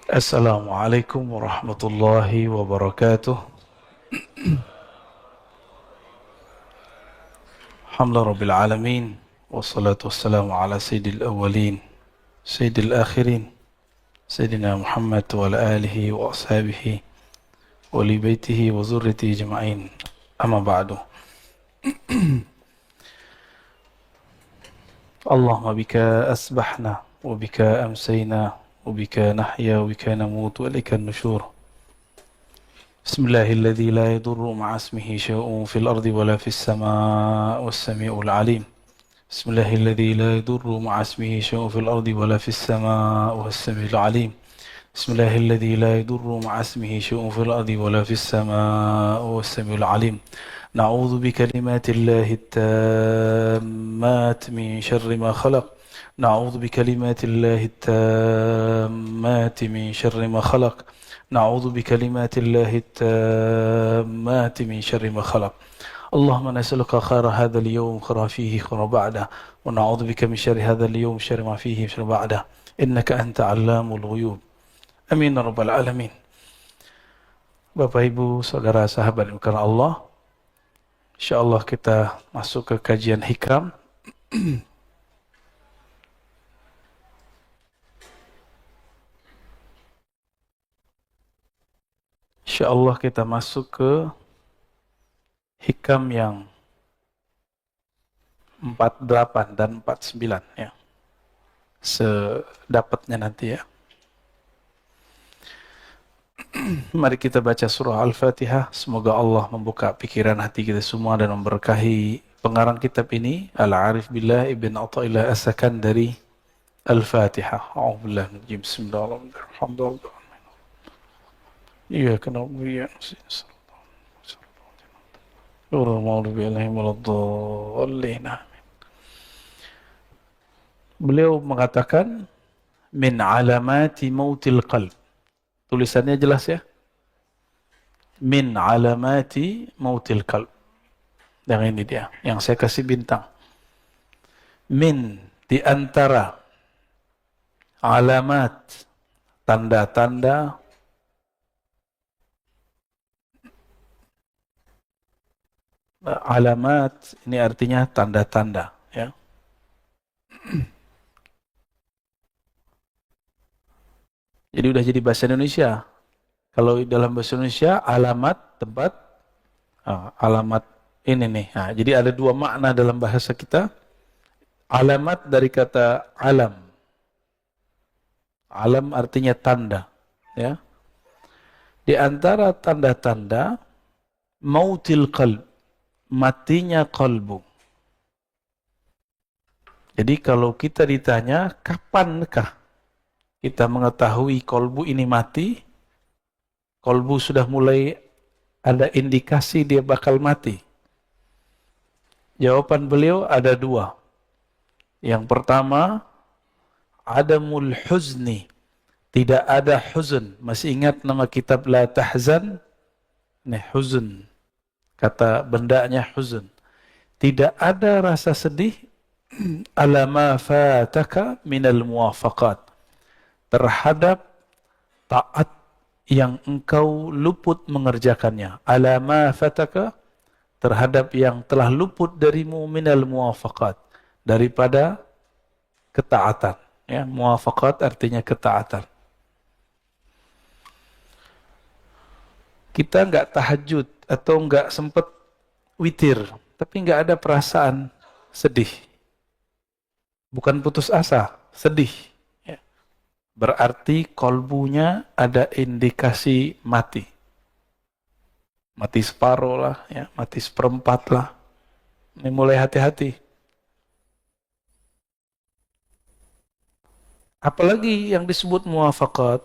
Assalamualaikum warahmatullahi wabarakatuh. Alhamdulillah rabbil alamin. Wassalatu wassalamu ala sayyidil awwalin sayyidil akhirin Sayyidina Muhammad wa ala alihi wa ashabihi wa li baitihi wa zurriyatihi jama'in. Amma ba'du. Allahumma bika asbahna wa bika amsayna wa bika nahya wa bika namut wa ilaika an-nusyur. Bismillahilladzi la yadurru ma'a ismihi syai'un fil ardi wala fis samaa'i was-sami'ul 'alim. Bismillahilladzi la yadurru ma'a ismihi syai'un fil ardi wala fis samaa'i was-sami'ul 'alim. Bismillahilladzi la yadurru ma'a ismihi syai'un fil ardi wala fis samaa'i was-sami'ul 'alim. نعوذ بكلمات الله التامات من شر ما خلق. نعوذ بكلمات الله التامات من شر ما خلق. نعوذ بكلمات الله التامات من شر ما خلق. اللهم نسألك خير هذا اليوم خير فيه خير بعده ونعوذ بك من شر هذا اليوم شر ما فيه شر بعده إنك أنت علام الغيوب. Amin ya rabbal alamin. Bapak Ibu, saudara sahabat karena Allah, insyaallah kita masuk ke kajian hikam. Insyaallah kita masuk ke hikam yang 48 dan 49 ya. Sedapatnya nanti ya. Mari kita baca surah Al-Fatihah. Semoga Allah membuka pikiran hati kita semua dan memberkahi pengarang kitab ini, Al-Arif Billah Ibn Athaillah As-Sakandari. Al-Fatihah. A'udzubillahi minadh-dhalimin. Bismillahirrahmanirrahim. Alhamdulillah. Iyyaka na'budu wa iyyaka nasta'in. Ghairil maghdubi 'alaihim waladdallin. Beliau mengatakan min alamati mautil qalb. Tulisannya jelas ya. Min alamati mautil qalb. Yang ini dia, yang saya kasih bintang. Min, di antara alamat, tanda-tanda alamat ini artinya tanda-tanda ya. Jadi udah jadi bahasa Indonesia. Kalau dalam bahasa Indonesia alamat tempat, alamat ini nih. Nah, jadi ada dua makna dalam bahasa kita. Alamat dari kata alam. Alam artinya tanda, ya. Di antara tanda-tanda mautil qalb, matinya kalbu. Jadi kalau kita ditanya kapankah kita mengetahui kolbu ini mati, kolbu sudah mulai ada indikasi dia bakal mati. Jawaban beliau ada dua. Yang pertama, adamul huzni, tidak ada huzn. Masih ingat nama kitab La Tahzan? Nih, huzn. Kata bendanya huzn. Tidak ada rasa sedih ala ma fataka minal muwafaqat, terhadap taat yang engkau luput mengerjakannya. Ala ma fataka, terhadap yang telah luput darimu minal muwafaqat, daripada ketaatan. Ya, muwafaqat artinya ketaatan. Kita nggak tahajud atau nggak sempat witir, tapi nggak ada perasaan sedih. Bukan putus asa, sedih. Ya. Berarti kolbunya ada indikasi mati. Mati separuh lah, ya, mati seperempat lah. Ini mulai hati-hati. Apalagi yang disebut muwafaqat.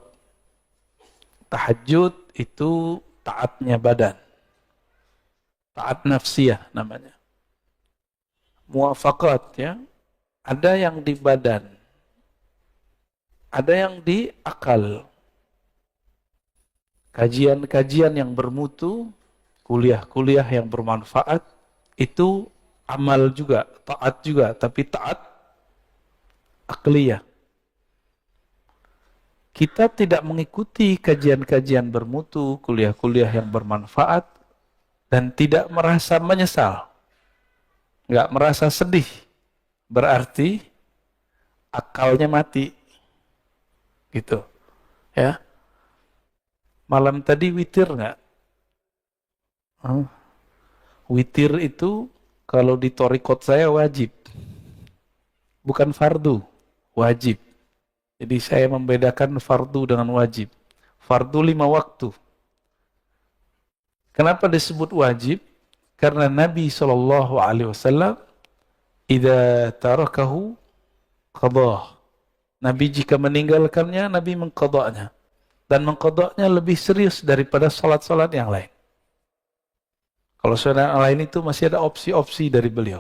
Tahajud itu taatnya badan. Taat nafsiyah namanya. Muwafaqat ya. Ada yang di badan. Ada yang di akal. Kajian-kajian yang bermutu, kuliah-kuliah yang bermanfaat, itu amal juga, taat juga, tapi taat akliyah. kita tidak mengikuti kajian-kajian bermutu, kuliah-kuliah yang bermanfaat, dan tidak merasa menyesal, nggak merasa sedih, berarti akalnya mati, gitu. Ya, malam tadi witir nggak? Witir itu kalau di torikot saya wajib, bukan fardu, wajib. Jadi saya membedakan fardu dengan wajib. Fardu 5 waktu. Kenapa disebut wajib? Karena Nabi SAW, idza tarakahu qadah. Nabi jika meninggalkannya, Nabi mengqadanya. Dan mengqadanya lebih serius daripada salat-salat yang lain. Kalau salat yang lain itu masih ada opsi-opsi dari beliau.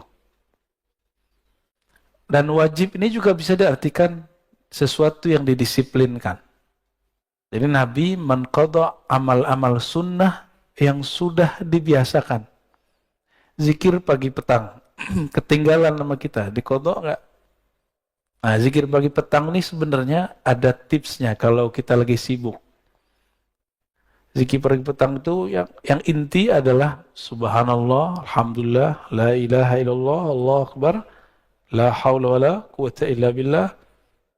Dan wajib ini juga bisa diartikan sesuatu yang didisiplinkan. Jadi Nabi mengqada amal-amal sunnah yang sudah dibiasakan. Zikir pagi petang, ketinggalan nama kita, diqada enggak? Nah, zikir pagi petang ini sebenarnya ada tipsnya kalau kita lagi sibuk. Zikir pagi petang itu yang inti adalah subhanallah, alhamdulillah, la ilaha illallah, Allahu akbar, la haula wala quwata illa billah,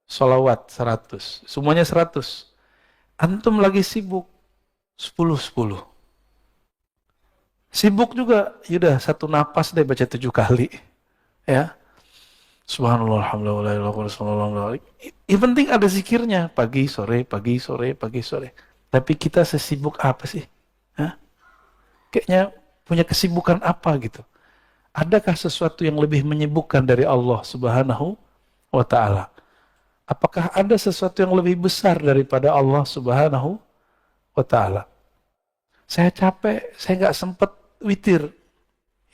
salawat 100. Semuanya 100. Antum lagi sibuk 10-10. Sibuk juga, yaudah satu napas deh baca 7 kali. Ya. Subhanallah, alhamdulillah, alhamdulillah. Yang penting ada zikirnya, pagi, sore, pagi, sore, pagi, sore. Tapi kita sesibuk apa sih? Hah? Kayaknya punya kesibukan apa gitu. Adakah sesuatu yang lebih menyibukkan dari Allah Subhanahu wa ta'ala? Apakah ada sesuatu yang lebih besar daripada Allah Subhanahu wa ta'ala? Saya capek, saya nggak sempat witir.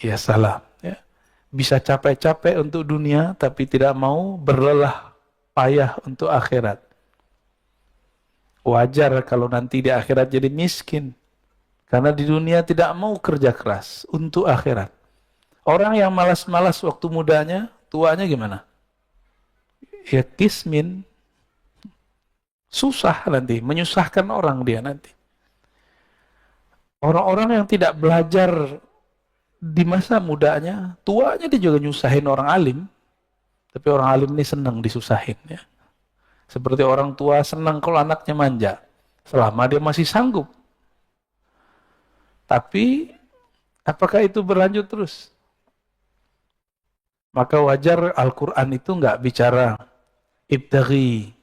Ya salah. Ya. Bisa capek-capek untuk dunia, tapi tidak mau berlelah payah untuk akhirat. Wajar kalau nanti di akhirat jadi miskin. Karena di dunia tidak mau kerja keras untuk akhirat. Orang yang malas-malas waktu mudanya, tuanya gimana? Ya kismin. Susah nanti, menyusahkan orang dia nanti. Orang-orang yang tidak belajar di masa mudanya, tuanya dia juga nyusahin orang alim. Tapi orang alim ini senang disusahin. Ya. Seperti orang tua senang kalau anaknya manja. Selama dia masih sanggup. Tapi, apakah itu berlanjut terus? Maka wajar Al-Quran itu nggak bicara ibtaghi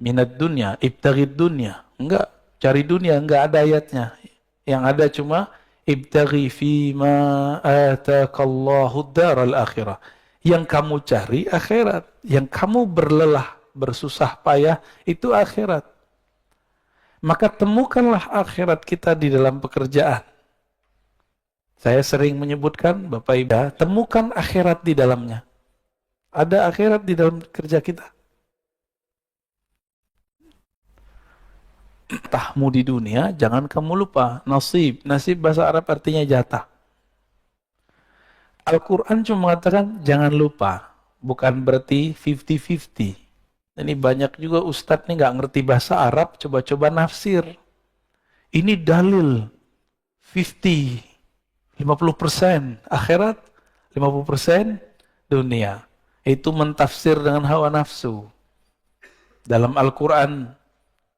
minad dunya, ibtaghi dunya. Enggak, cari dunia, enggak ada ayatnya. Yang ada cuma ibtaghi fima atakallahu daral akhirah. Yang kamu cari akhirat, yang kamu berlelah, bersusah payah itu akhirat. Maka temukanlah akhirat kita di dalam pekerjaan. Saya sering menyebutkan, Bapak Ibu, temukan akhirat di dalamnya. Ada akhirat di dalam kerja kita. Tahmu di dunia, jangan kamu lupa. Nasib. Nasib bahasa Arab artinya jatah. Al-Quran cuma mengatakan, jangan lupa. Bukan berarti 50-50. Ini banyak juga ustadz nih nggak ngerti bahasa Arab, coba-coba nafsir. Ini dalil 50% akhirat, 50% dunia. Itu mentafsir dengan hawa nafsu. Dalam Al-Quran,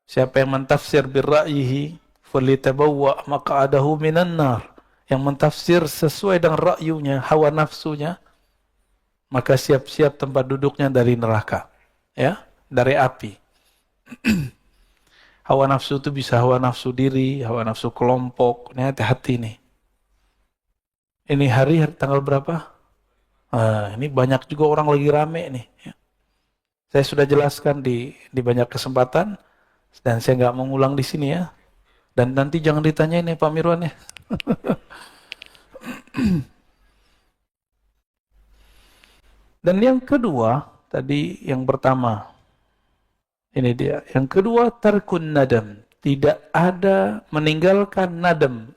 siapa yang mentafsir birra'yihi, falitabawwa maq'adahu minan nar. Yang mentafsir sesuai dengan ra'yunya, hawa nafsunya, maka siap-siap tempat duduknya dari neraka. Ya, dari api. Hawa nafsu itu bisa hawa nafsu diri, hawa nafsu kelompok. Ini hati-hati nih. Ini hari tanggal berapa? Ini banyak juga orang lagi rame nih. Ya. Saya sudah jelaskan di banyak kesempatan dan saya nggak mengulang di sini ya. Dan nanti jangan ditanyain ya Pak Mirwan ya. Dan yang kedua, tadi yang pertama, ini dia. Yang kedua, tarkun nadam. Tidak ada meninggalkan nadam.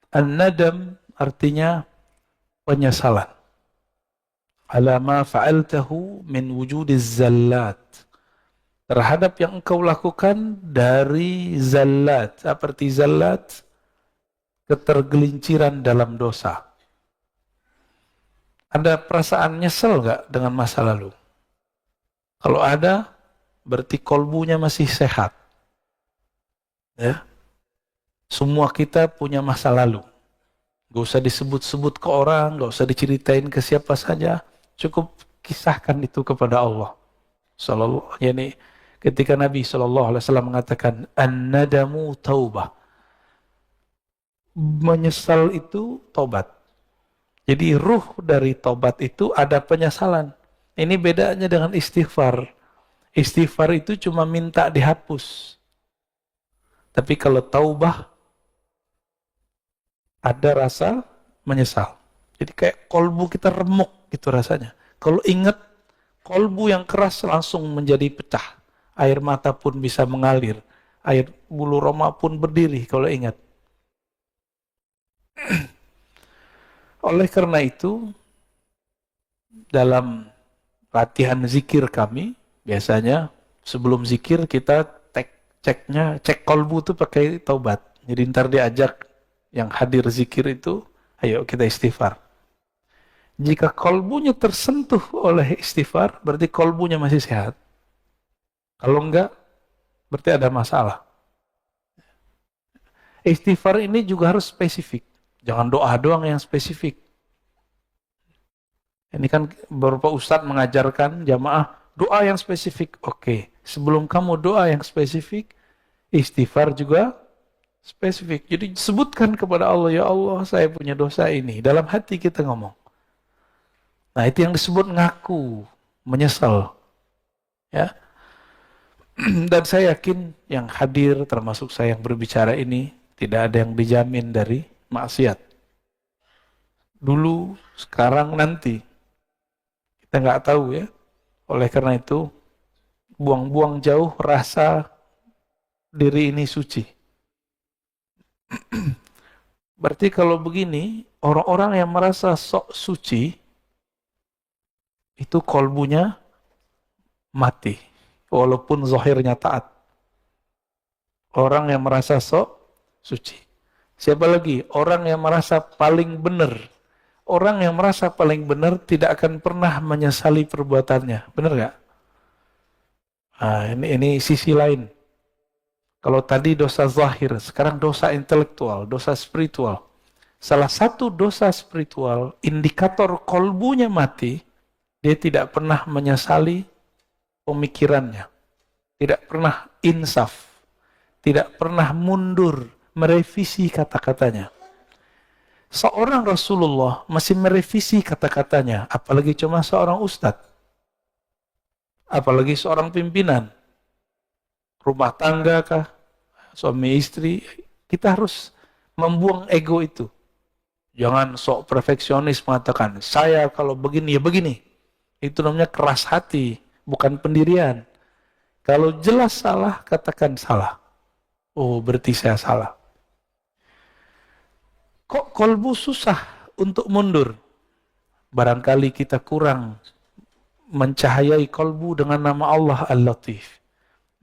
An-nadam artinya penyesalan. Ala ma fa'altahu min wujudiz zallat. terhadap yang engkau lakukan dari zallat. Seperti zallat, ketergelinciran dalam dosa. Ada perasaan nyesel nggak dengan masa lalu? Kalau ada, berarti kolbunya masih sehat. Ya, semua kita punya masa lalu. Gak usah disebut-sebut ke orang, gak usah diceritain ke siapa saja. Cukup kisahkan itu kepada Allah. Yani ketika Nabi SAW mengatakan, an-nadamu taubah. Menyesal itu tobat. Jadi ruh dari tobat itu ada penyesalan. Ini bedanya dengan istighfar. Istighfar itu cuma minta dihapus. Tapi kalau taubah, ada rasa menyesal. Jadi kayak kolbu kita remuk gitu rasanya. Kalau ingat, kolbu yang keras langsung menjadi pecah. Air mata pun bisa mengalir. Air bulu roma pun berdiri kalau ingat. Oleh karena itu, dalam latihan zikir kami, biasanya sebelum zikir kita cek kolbu itu pakai taubat. Jadi ntar diajak yang hadir zikir itu, ayo kita istighfar. Jika kolbunya tersentuh oleh istighfar, berarti kolbunya masih sehat. Kalau enggak, berarti ada masalah. Istighfar ini juga harus spesifik. Jangan doa doang yang spesifik. Ini kan beberapa ustadz mengajarkan jamaah doa yang spesifik. Oke, sebelum kamu doa yang spesifik, istighfar juga spesifik. Jadi sebutkan kepada Allah, ya Allah saya punya dosa ini. Dalam hati kita ngomong. Nah itu yang disebut ngaku, menyesal. Ya. Dan saya yakin yang hadir termasuk saya yang berbicara ini tidak ada yang dijamin dari maksiat. Dulu, sekarang, nanti. Kita nggak tahu ya. Oleh karena itu, buang-buang jauh rasa diri ini suci. Berarti kalau begini, orang-orang yang merasa sok suci, itu kolbunya mati. Walaupun zahirnya taat. Orang yang merasa sok suci. Siapa lagi? Orang yang merasa paling benar. Orang yang merasa paling benar tidak akan pernah menyesali perbuatannya. Benar nggak? Nah, ini sisi lain. Kalau tadi dosa zahir, sekarang dosa intelektual, dosa spiritual. Salah satu dosa spiritual, indikator kolbunya mati, dia tidak pernah menyesali pemikirannya. Tidak pernah insaf. Tidak pernah mundur, merevisi kata-katanya. Seorang Rasulullah masih merevisi kata-katanya, apalagi cuma seorang ustadz. Apalagi seorang pimpinan. Rumah tangga kah, suami istri, kita harus membuang ego itu. Jangan sok perfeksionis mengatakan, saya kalau begini ya begini. Itu namanya keras hati, bukan pendirian. Kalau jelas salah, katakan salah. Oh, berarti saya salah. Kok kolbu susah untuk mundur? Barangkali kita kurang mencahayai kolbu dengan nama Allah Al-Latif.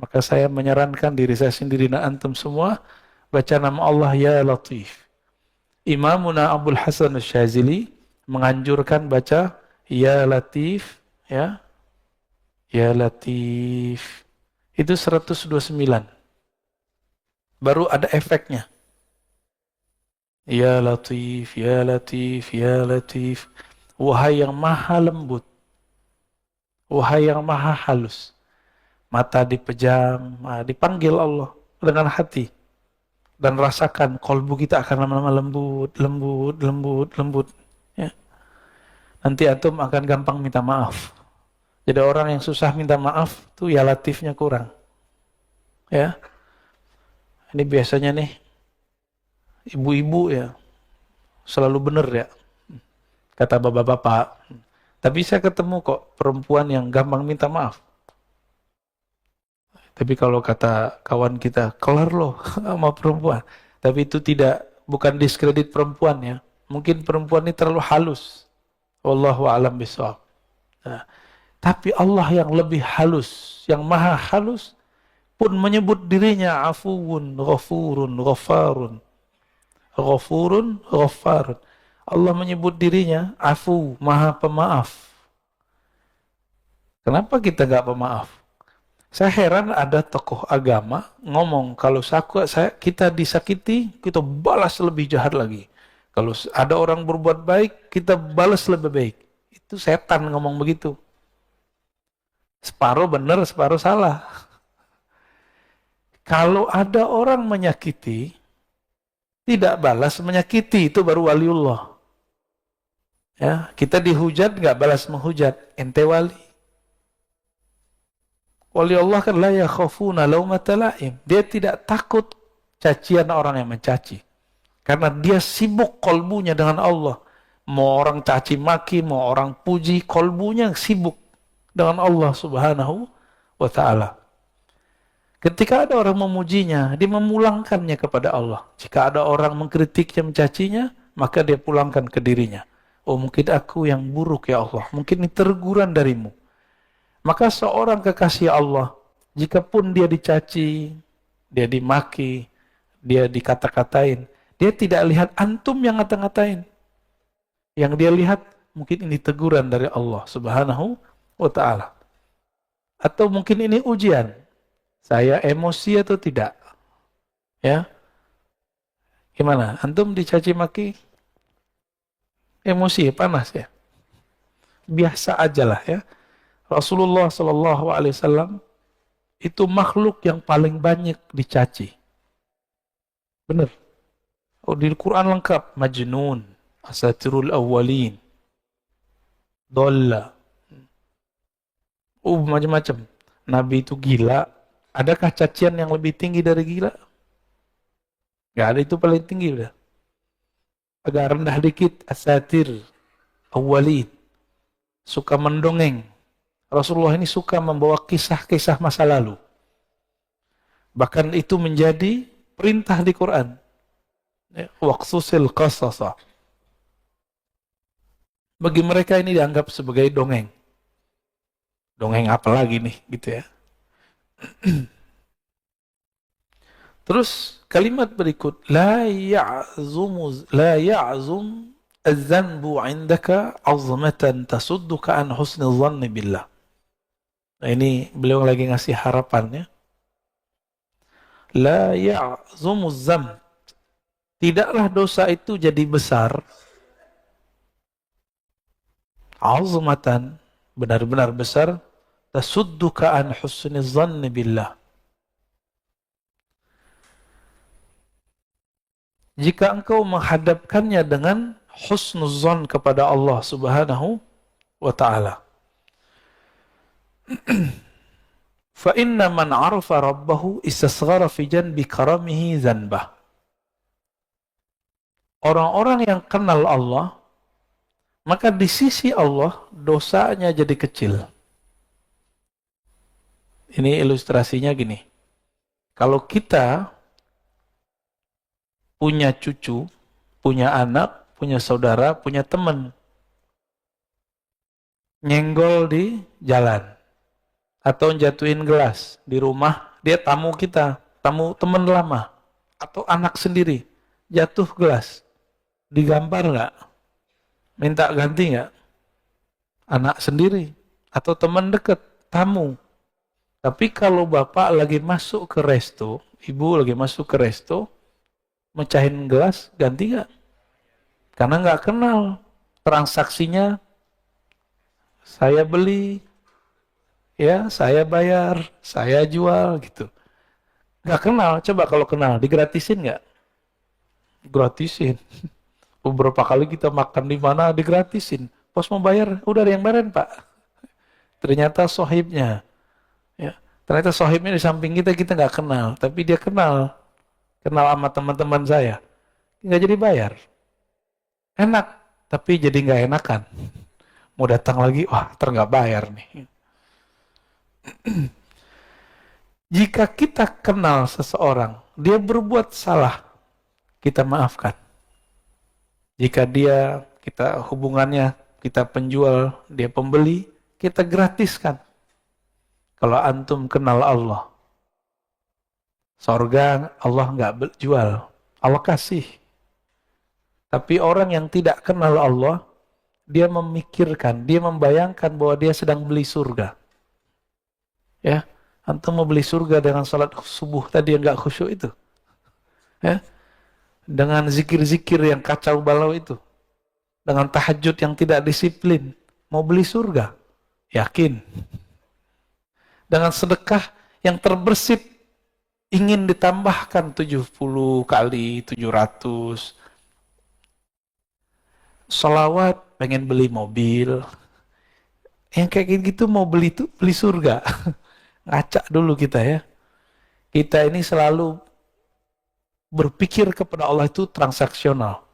Maka saya menyarankan diri saya sendiri dan antum semua baca nama Allah Ya Latif. Imamuna Abdul Hasan Asy-Syadzili menganjurkan baca Ya Latif, ya. Ya Latif. Itu 129. Baru ada efeknya. Ya Latif, Ya Latif, Ya Latif. Wahai yang maha lembut. Wahai yang maha halus. Mata dipejam, dipanggil Allah dengan hati. Dan rasakan kolbu kita akan lama-lama lembut, lembut, lembut, lembut. Ya. Nanti antum akan gampang minta maaf. Jadi orang yang susah minta maaf, tuh ya latifnya kurang. Ya. Ini biasanya nih, ibu-ibu ya, selalu benar ya. Kata bapak-bapak. Tapi saya ketemu kok perempuan yang gampang minta maaf. Tapi kalau kata kawan kita, kelar loh sama perempuan. Tapi itu bukan diskredit perempuan ya. Mungkin perempuan ini terlalu halus. Wallahu a'lam bishawab. Nah, Tapi Allah yang lebih halus, yang maha halus, pun menyebut dirinya afuwun, ghafurun, ghafarun. Ghafurun, ghafarun. Allah menyebut dirinya afu, maha pemaaf. Kenapa kita nggak pemaaf? Saya heran ada tokoh agama ngomong kalau kita disakiti, kita balas lebih jahat lagi. Kalau ada orang berbuat baik, kita balas lebih baik. Itu setan ngomong begitu. Separuh benar, separuh salah. Kalau ada orang menyakiti, tidak balas menyakiti, itu baru waliullah. Ya, kita dihujat nggak balas menghujat, ente wali. Wali Allah kan la yakhafuna laumata laim. Dia tidak takut cacian orang yang mencaci. Karena dia sibuk kolbunya dengan Allah. Mau orang caci maki, mau orang puji, kolbunya sibuk dengan Allah Subhanahu wa ta'ala. Ketika ada orang memujinya, dia memulangkannya kepada Allah. Jika ada orang mengkritiknya, mencacinya, maka dia pulangkan ke dirinya. Oh, mungkin aku yang buruk ya Allah. Mungkin ini teguran darimu. Maka seorang kekasih Allah, jikapun dia dicaci, dia dimaki, dia dikata-katain, dia tidak lihat antum yang ngata-ngatain. Yang dia lihat, mungkin ini teguran dari Allah Subhanahu wa ta'ala. Atau mungkin ini ujian. Saya emosi atau tidak? Ya. Gimana? Antum dicaci maki? Emosi, panas ya? Biasa aja lah ya. Rasulullah Shallallahu Alaihi Wasallam itu makhluk yang paling banyak dicaci. Benar. Oh, di Quran lengkap. Majnun, asatirul awwalin, dolla. Macam-macam. Nabi itu gila. Adakah cacian yang lebih tinggi dari gila? Gak ada, itu paling tinggi udah. Agak rendah dikit, asatir, awwalin. Suka mendongeng. Rasulullah ini suka membawa kisah-kisah masa lalu. Bahkan itu menjadi perintah di Quran. Waqsusil qasasa. Bagi mereka ini dianggap sebagai dongeng. Dongeng apa lagi nih, gitu ya. Terus kalimat berikut, la ya'zum az-zanbu 'indaka 'azmatan tasudduka an husnil dhanni billah. Nah, ini beliau lagi ngasih harapannya. La ya'zum az-zamb. Tidaklah dosa itu jadi besar. 'azmatan, benar-benar besar, tasudduka an husnil dhanni billah. Jika engkau menghadapkannya dengan husnuzan kepada Allah Subhanahu wa ta'ala. Fa inna man 'arafa rabbahu istasghara fi janbi karamihi zanbah. Orang-orang yang kenal Allah, maka di sisi Allah dosanya jadi kecil. Ini ilustrasinya gini. Kalau kita punya cucu, punya anak, punya saudara, punya teman, nyenggol di jalan, atau jatuhin gelas di rumah, dia tamu kita, tamu teman lama, atau anak sendiri, jatuh gelas, digampar nggak? Minta ganti nggak? Anak sendiri, atau teman dekat, tamu. Tapi kalau bapak lagi masuk ke resto, ibu lagi masuk ke resto, mecahin gelas, ganti nggak? Karena nggak kenal transaksinya. Saya beli, ya saya bayar, saya jual gitu. Nggak kenal. Coba kalau kenal, digratisin nggak? Gratisin. Beberapa kali kita makan di mana digratisin. Pas mau bayar, udah ada yang bayarin pak. Ternyata sohibnya, ya. Ternyata sohibnya di samping kita nggak kenal, tapi dia kenal sama teman-teman saya, nggak jadi bayar. Enak, tapi jadi nggak enakan. Mau datang lagi, wah nggak bayar nih. Jika kita kenal seseorang, dia berbuat salah, kita maafkan. Jika kita hubungannya, kita penjual, dia pembeli, kita gratiskan. Kalau antum kenal Allah, sorga Allah nggak jual, Allah kasih. Tapi orang yang tidak kenal Allah, dia memikirkan, dia membayangkan bahwa dia sedang beli surga. Ya, antum mau beli surga dengan salat subuh tadi yang nggak khusyuk itu, ya, dengan zikir-zikir yang kacau balau itu, dengan tahajud yang tidak disiplin, mau beli surga, yakin? Dengan sedekah yang terbersit, ingin ditambahkan 70 kali, 700. Sholawat, pengen beli mobil. Yang kayak gitu mau beli surga. Ngacak dulu kita ya. Kita ini selalu berpikir kepada Allah itu transaksional.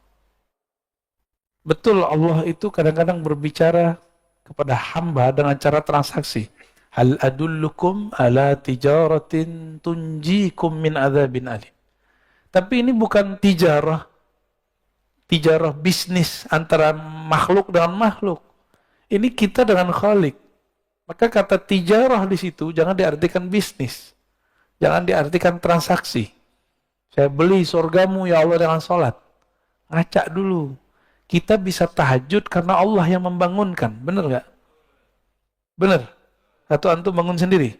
Betul, Allah itu kadang-kadang berbicara kepada hamba dengan cara transaksi. Hal adullukum ala tijaratin tunjikum min adzabin alim. Tapi ini bukan tijarah bisnis antara makhluk dengan makhluk. Ini kita dengan Khalik. Maka kata tijarah di situ jangan diartikan bisnis. Jangan diartikan transaksi. Saya beli surgamu ya Allah dengan sholat. Ngacak dulu. Kita bisa tahajud karena Allah yang membangunkan. Benar nggak? Benar. Atau antum bangun sendiri?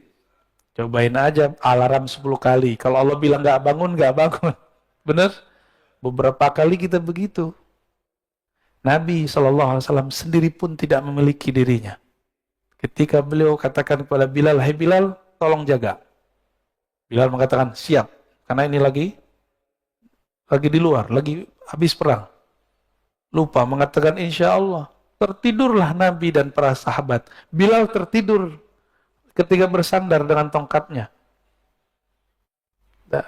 Cobain aja alarm 10 kali. Kalau Allah bilang nggak bangun, nggak bangun. Benar? Beberapa kali kita begitu. Nabi SAW sendiri pun tidak memiliki dirinya. Ketika beliau katakan kepada Bilal, "Hai Bilal, tolong jaga." Bilal mengatakan, "Siap." Karena ini lagi di luar, lagi habis perang. Lupa mengatakan insya Allah. Tertidurlah Nabi dan para sahabat. Bilal tertidur ketika bersandar dengan tongkatnya. Nah,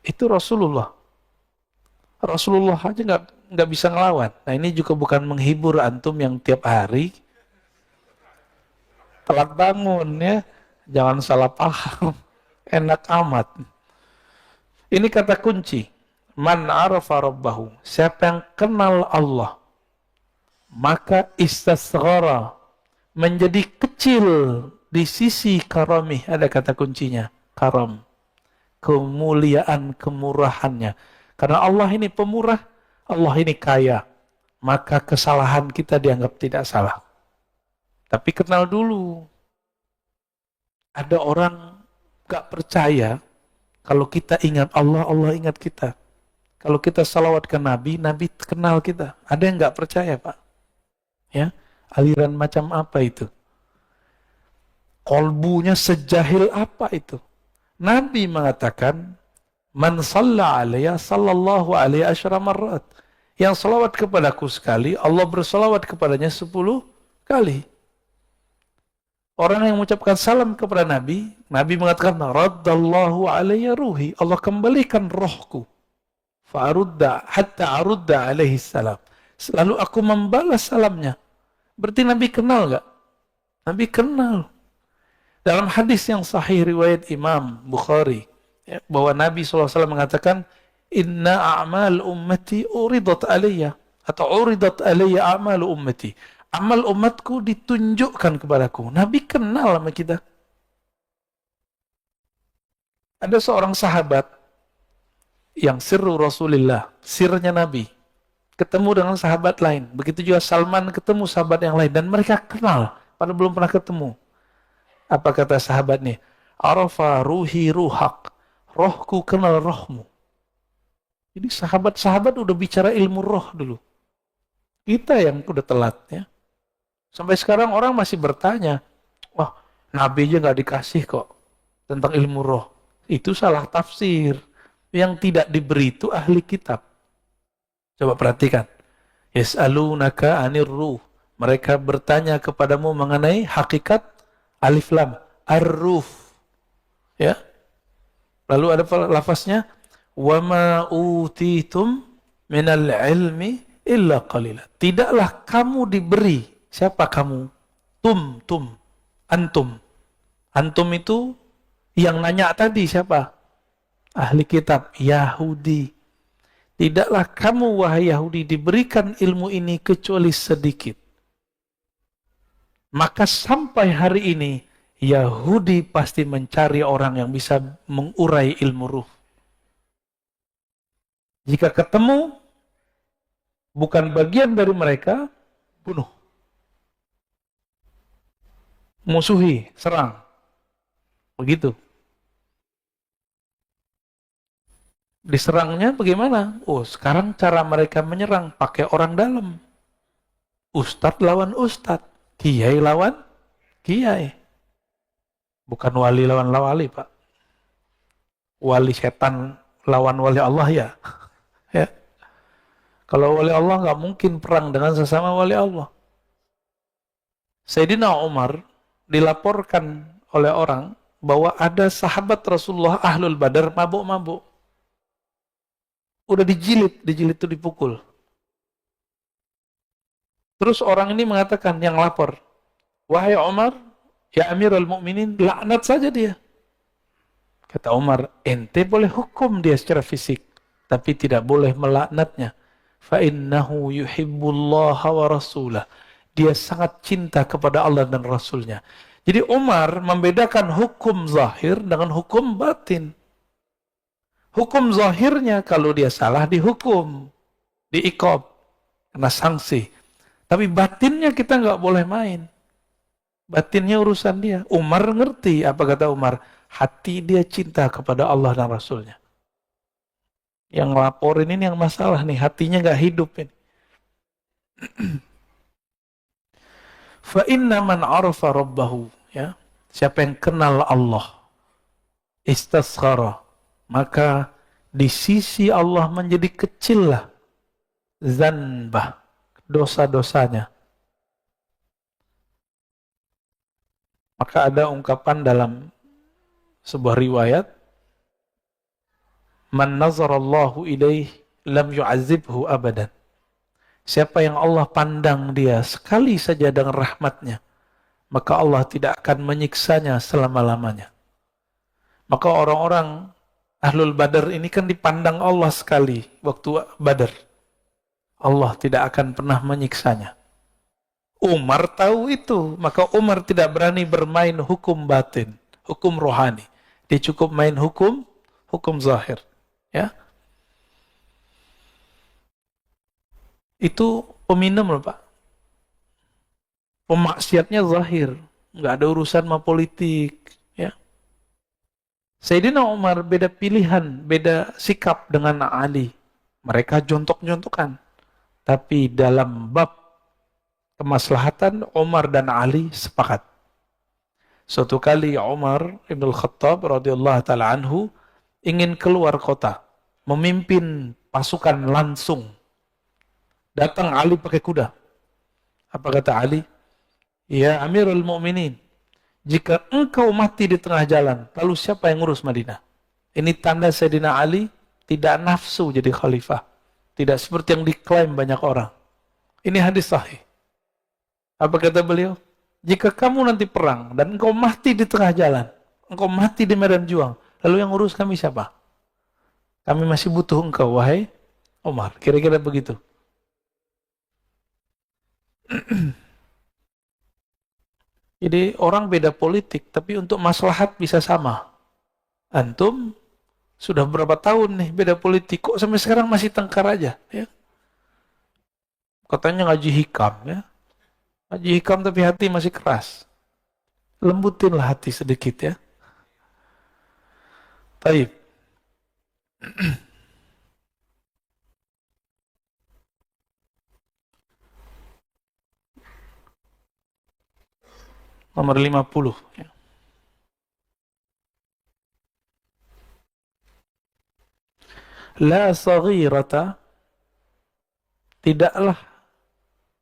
itu Rasulullah. Rasulullah aja nggak bisa ngelawan. Nah, ini juga bukan menghibur antum yang tiap hari telat bangun ya. Jangan salah paham. Enak amat. Ini kata kunci. Man arafa rabbahu. Siapa yang kenal Allah, maka istasghara, menjadi kecil di sisi karamih. Ada kata kuncinya, karam. Kemuliaan, kemurahannya. Karena Allah ini pemurah, Allah ini kaya. Maka kesalahan kita dianggap tidak salah. Tapi kenal dulu. Ada orang gak percaya kalau kita ingat Allah, Allah ingat kita. Kalau kita salawat ke Nabi, Nabi kenal kita. Ada yang gak percaya, Pak? Ya, aliran macam apa itu? Kolbunya sejahil apa itu? Nabi mengatakan, "Man shalla alayya sallallahu alaihi asyara marrat." Yang salawat kepadaku sekali, Allah bersalawat kepadanya 10 kali. Orang yang mengucapkan salam kepada Nabi, Nabi mengatakan, "Raddallahu alayya ruhi." Allah kembalikan rohku. Fa'arudda hatta arudda alaihi salam. Selalu aku membalas salamnya. Berarti Nabi kenal gak? Nabi kenal. Dalam hadis yang sahih riwayat Imam Bukhari, ya, bahwa Nabi SAW mengatakan, "Inna a'mal ummati uridat alayya." Atau uridat alayya a'mal ummati. Amal umatku ditunjukkan kepadaku. Nabi kenal sama kita. Ada seorang sahabat yang sirru Rasulullah, sirnya Nabi, ketemu dengan sahabat lain. Begitu juga Salman ketemu sahabat yang lain. Dan mereka kenal, padahal belum pernah ketemu. Apa kata sahabatnya? "Arafa ruhi ruhak." Rohku kenal rohmu. Jadi sahabat-sahabat udah bicara ilmu roh dulu. Kita yang udah telat ya. Sampai sekarang orang masih bertanya, wah Nabi aja gak dikasih kok tentang ilmu roh. Itu salah tafsir. Yang tidak diberi itu ahli kitab. Coba perhatikan. Yas'alunaka 'anir ruh. Mereka bertanya kepadamu mengenai hakikat alif lam ar-ruh. Ya. Lalu ada lafaznya wa ma utitum minal ilmi illa qalila. Tidaklah kamu diberi. Siapa kamu? Antum. Antum itu yang nanya tadi siapa? Ahli kitab, Yahudi. Tidaklah kamu wahai Yahudi diberikan ilmu ini kecuali sedikit. Maka sampai hari ini Yahudi pasti mencari orang yang bisa mengurai ilmu ruh. Jika ketemu bukan bagian dari mereka, bunuh. Musuhi, serang. Begitu. Diserangnya bagaimana? Oh, sekarang cara mereka menyerang pakai orang dalam. Ustadz lawan ustadz. Kiai lawan kiai. Bukan wali lawan wali, Pak. Wali setan lawan wali Allah ya. Ya. Kalau wali Allah nggak mungkin perang dengan sesama wali Allah. Sayyidina Umar dilaporkan oleh orang bahwa ada sahabat Rasulullah Ahlul Badar mabuk-mabuk. Udah dijilid itu dipukul. Terus orang ini mengatakan, yang lapor, wahai Umar, ya Amirul Mukminin, laknat saja dia. Kata Umar, ente boleh hukum dia secara fisik, tapi tidak boleh melaknatnya. Fa innahu yuhibbullaha wa rasulah. Dia sangat cinta kepada Allah dan Rasulnya. Jadi Umar membedakan hukum zahir dengan hukum batin. Hukum zahirnya kalau dia salah dihukum, diiqab, kena sanksi. Tapi batinnya kita nggak boleh main. Batinnya urusan dia. Umar ngerti, apa kata Umar? Hati dia cinta kepada Allah dan Rasulnya. Yang laporin ini yang masalah nih, hatinya nggak hidup ini. Fa inna man arafa rabbahu, ya. Siapa yang kenal Allah, istasghara, maka di sisi Allah menjadi kecillah zanbah, dosa-dosanya. Maka ada ungkapan dalam sebuah riwayat, man nazarallahu ilaih lam yu'azibhu abadan. Siapa yang Allah pandang dia sekali saja dengan rahmatnya, maka Allah tidak akan menyiksanya selama-lamanya. Maka orang-orang Ahlul Badar ini kan dipandang Allah sekali waktu Badar. Allah tidak akan pernah menyiksanya. Umar tahu itu, maka Umar tidak berani bermain hukum batin, hukum rohani. Dia cukup main hukum zahir. Ya, itu peminum loh Pak. Pemaksiatnya zahir, nggak ada urusan sama politik. Ya. Sayyidina Umar beda pilihan, beda sikap dengan Ali. Mereka jontok-jontokan. Tapi dalam bab kemaslahatan, Umar dan Ali sepakat. Suatu kali Umar Ibn Khattab radhiyallahu ta'ala anhu ingin keluar kota, memimpin pasukan langsung. Datang Ali pakai kuda. Apa kata Ali? Ya Amirul Mukminin, jika engkau mati di tengah jalan, lalu siapa yang ngurus Madinah? Ini tanda Sayyidina Ali tidak nafsu jadi khalifah. Tidak seperti yang diklaim banyak orang. Ini hadis sahih. Apa kata beliau? Jika kamu nanti perang dan engkau mati di tengah jalan, engkau mati di medan juang, lalu yang ngurus kami siapa? Kami masih butuh engkau, wahai Umar. Kira-kira begitu. Jadi orang beda politik, tapi untuk maslahat bisa sama. Antum sudah berapa tahun nih beda politik, kok sampai sekarang masih tengkar aja? Ya? Katanya ngaji hikam, ya. Ngaji hikam tapi hati masih keras. Lembutinlah hati sedikit ya. Baik. Nomor 50. Ya. La saghirata, tidaklah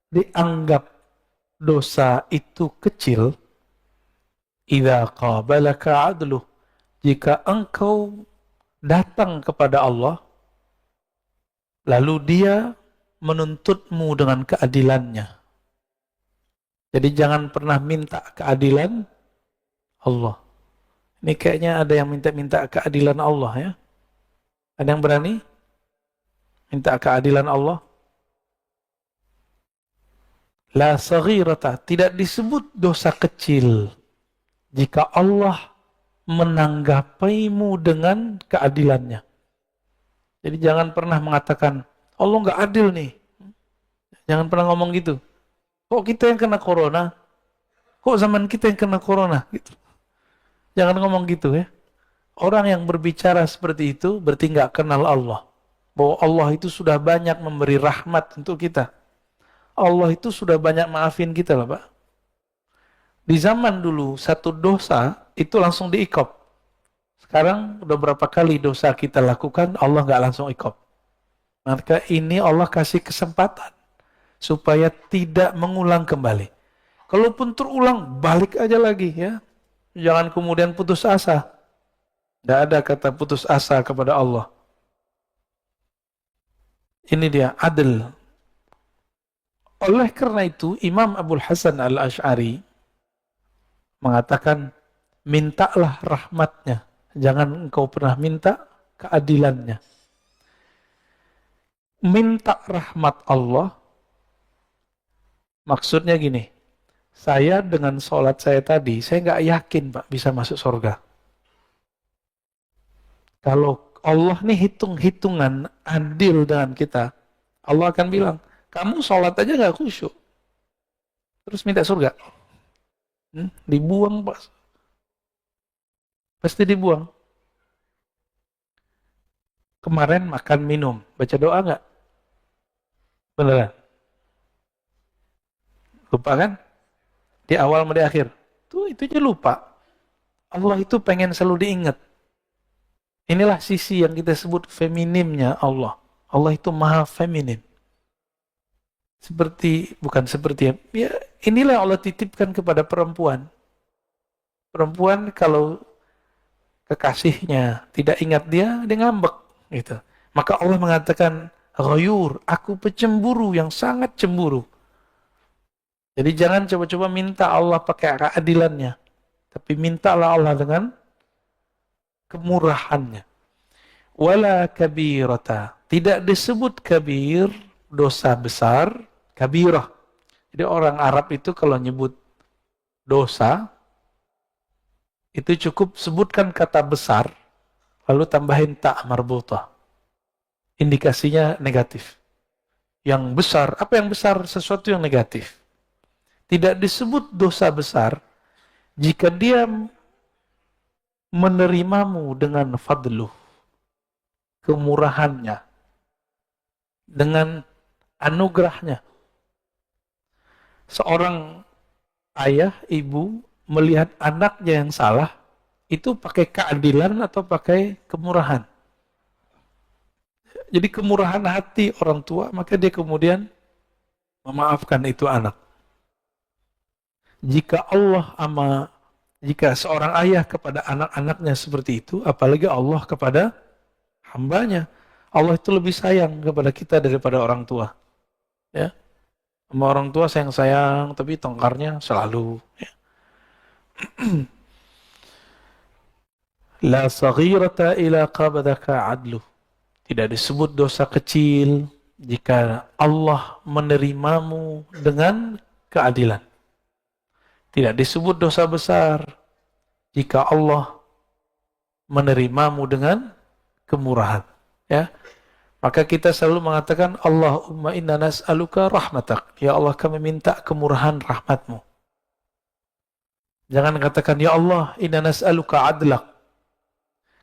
dianggap dosa itu kecil, idza qabalaka adluh, jika engkau datang kepada Allah lalu dia menuntutmu dengan keadilannya. Jadi jangan pernah minta keadilan Allah. Ini kayaknya ada yang minta keadilan Allah ya. Ada yang berani minta keadilan Allah? La saghirata, tidak disebut dosa kecil jika Allah menanggapimu dengan keadilannya. Jadi jangan pernah mengatakan, Allah nggak adil nih. Jangan pernah ngomong gitu. Kok kita yang kena corona? Kok zaman kita yang kena corona? Gitu. Jangan ngomong gitu ya. Orang yang berbicara seperti itu berarti nggak kenal Allah. Bahwa Allah itu sudah banyak memberi rahmat untuk kita. Allah itu sudah banyak maafin kita lah Pak. Di zaman dulu, satu dosa itu langsung diikop. Sekarang udah berapa kali dosa kita lakukan, Allah nggak langsung ikop. Maka ini Allah kasih kesempatan supaya tidak mengulang kembali. Kalaupun terulang, balik aja lagi ya. Jangan kemudian putus asa. Tidak ada kata putus asa kepada Allah. Ini dia, adil. Oleh karena itu, Imam Abul Hasan Al-Asy'ari mengatakan, mintalah rahmatnya. Jangan engkau pernah minta keadilannya. Minta rahmat Allah, maksudnya gini, saya dengan sholat saya tadi, saya nggak yakin Pak bisa masuk surga. Kalau Allah nih hitung-hitungan adil dengan kita, Allah akan bilang, kamu sholat aja nggak khusyuk, terus minta surga. Dibuang Pak. Pasti dibuang. Kemarin makan minum, baca doa nggak? Beneran? Lupa kan? Di awal sama di akhir. Itu aja lupa. Allah itu pengen selalu diingat. Inilah sisi yang kita sebut feminimnya Allah. Allah itu maha feminim. Bukan seperti, ya inilah yang Allah titipkan kepada perempuan. Perempuan kalau kekasihnya tidak ingat dia ngambek. Gitu. Maka Allah mengatakan, ghayur, aku pecemburu yang sangat cemburu. Jadi jangan coba-coba minta Allah pakai keadilannya. Tapi mintalah Allah dengan kemurahannya. Wala kabirata. Tidak disebut kabir, dosa besar, kabirah. Jadi orang Arab itu kalau nyebut dosa, itu cukup sebutkan kata besar, lalu tambahin ta marbutah. Indikasinya negatif. Yang besar, apa yang besar? Sesuatu yang negatif. Tidak disebut dosa besar jika dia menerimamu dengan fadluh, kemurahannya, dengan anugerahnya. Seorang ayah, ibu melihat anaknya yang salah, itu pakai keadilan atau pakai kemurahan. Jadi kemurahan hati orang tua, maka dia kemudian memaafkan itu anak. Jika seorang ayah kepada anak-anaknya seperti itu, apalagi Allah kepada hambanya. Allah itu lebih sayang kepada kita daripada orang tua. Ya. Sama orang tua sayang-sayang, tapi tongkarnya selalu. Ya. La saghirata ila qabadaka adluh. Tidak disebut dosa kecil jika Allah menerimamu dengan keadilan. Tidak disebut dosa besar jika Allah menerimamu dengan kemurahan. Ya, maka kita selalu mengatakan Allahumma inna nas'aluka rahmatak. Ya Allah, kami minta kemurahan rahmatmu. Jangan katakan ya Allah inna nas'aluka adlak.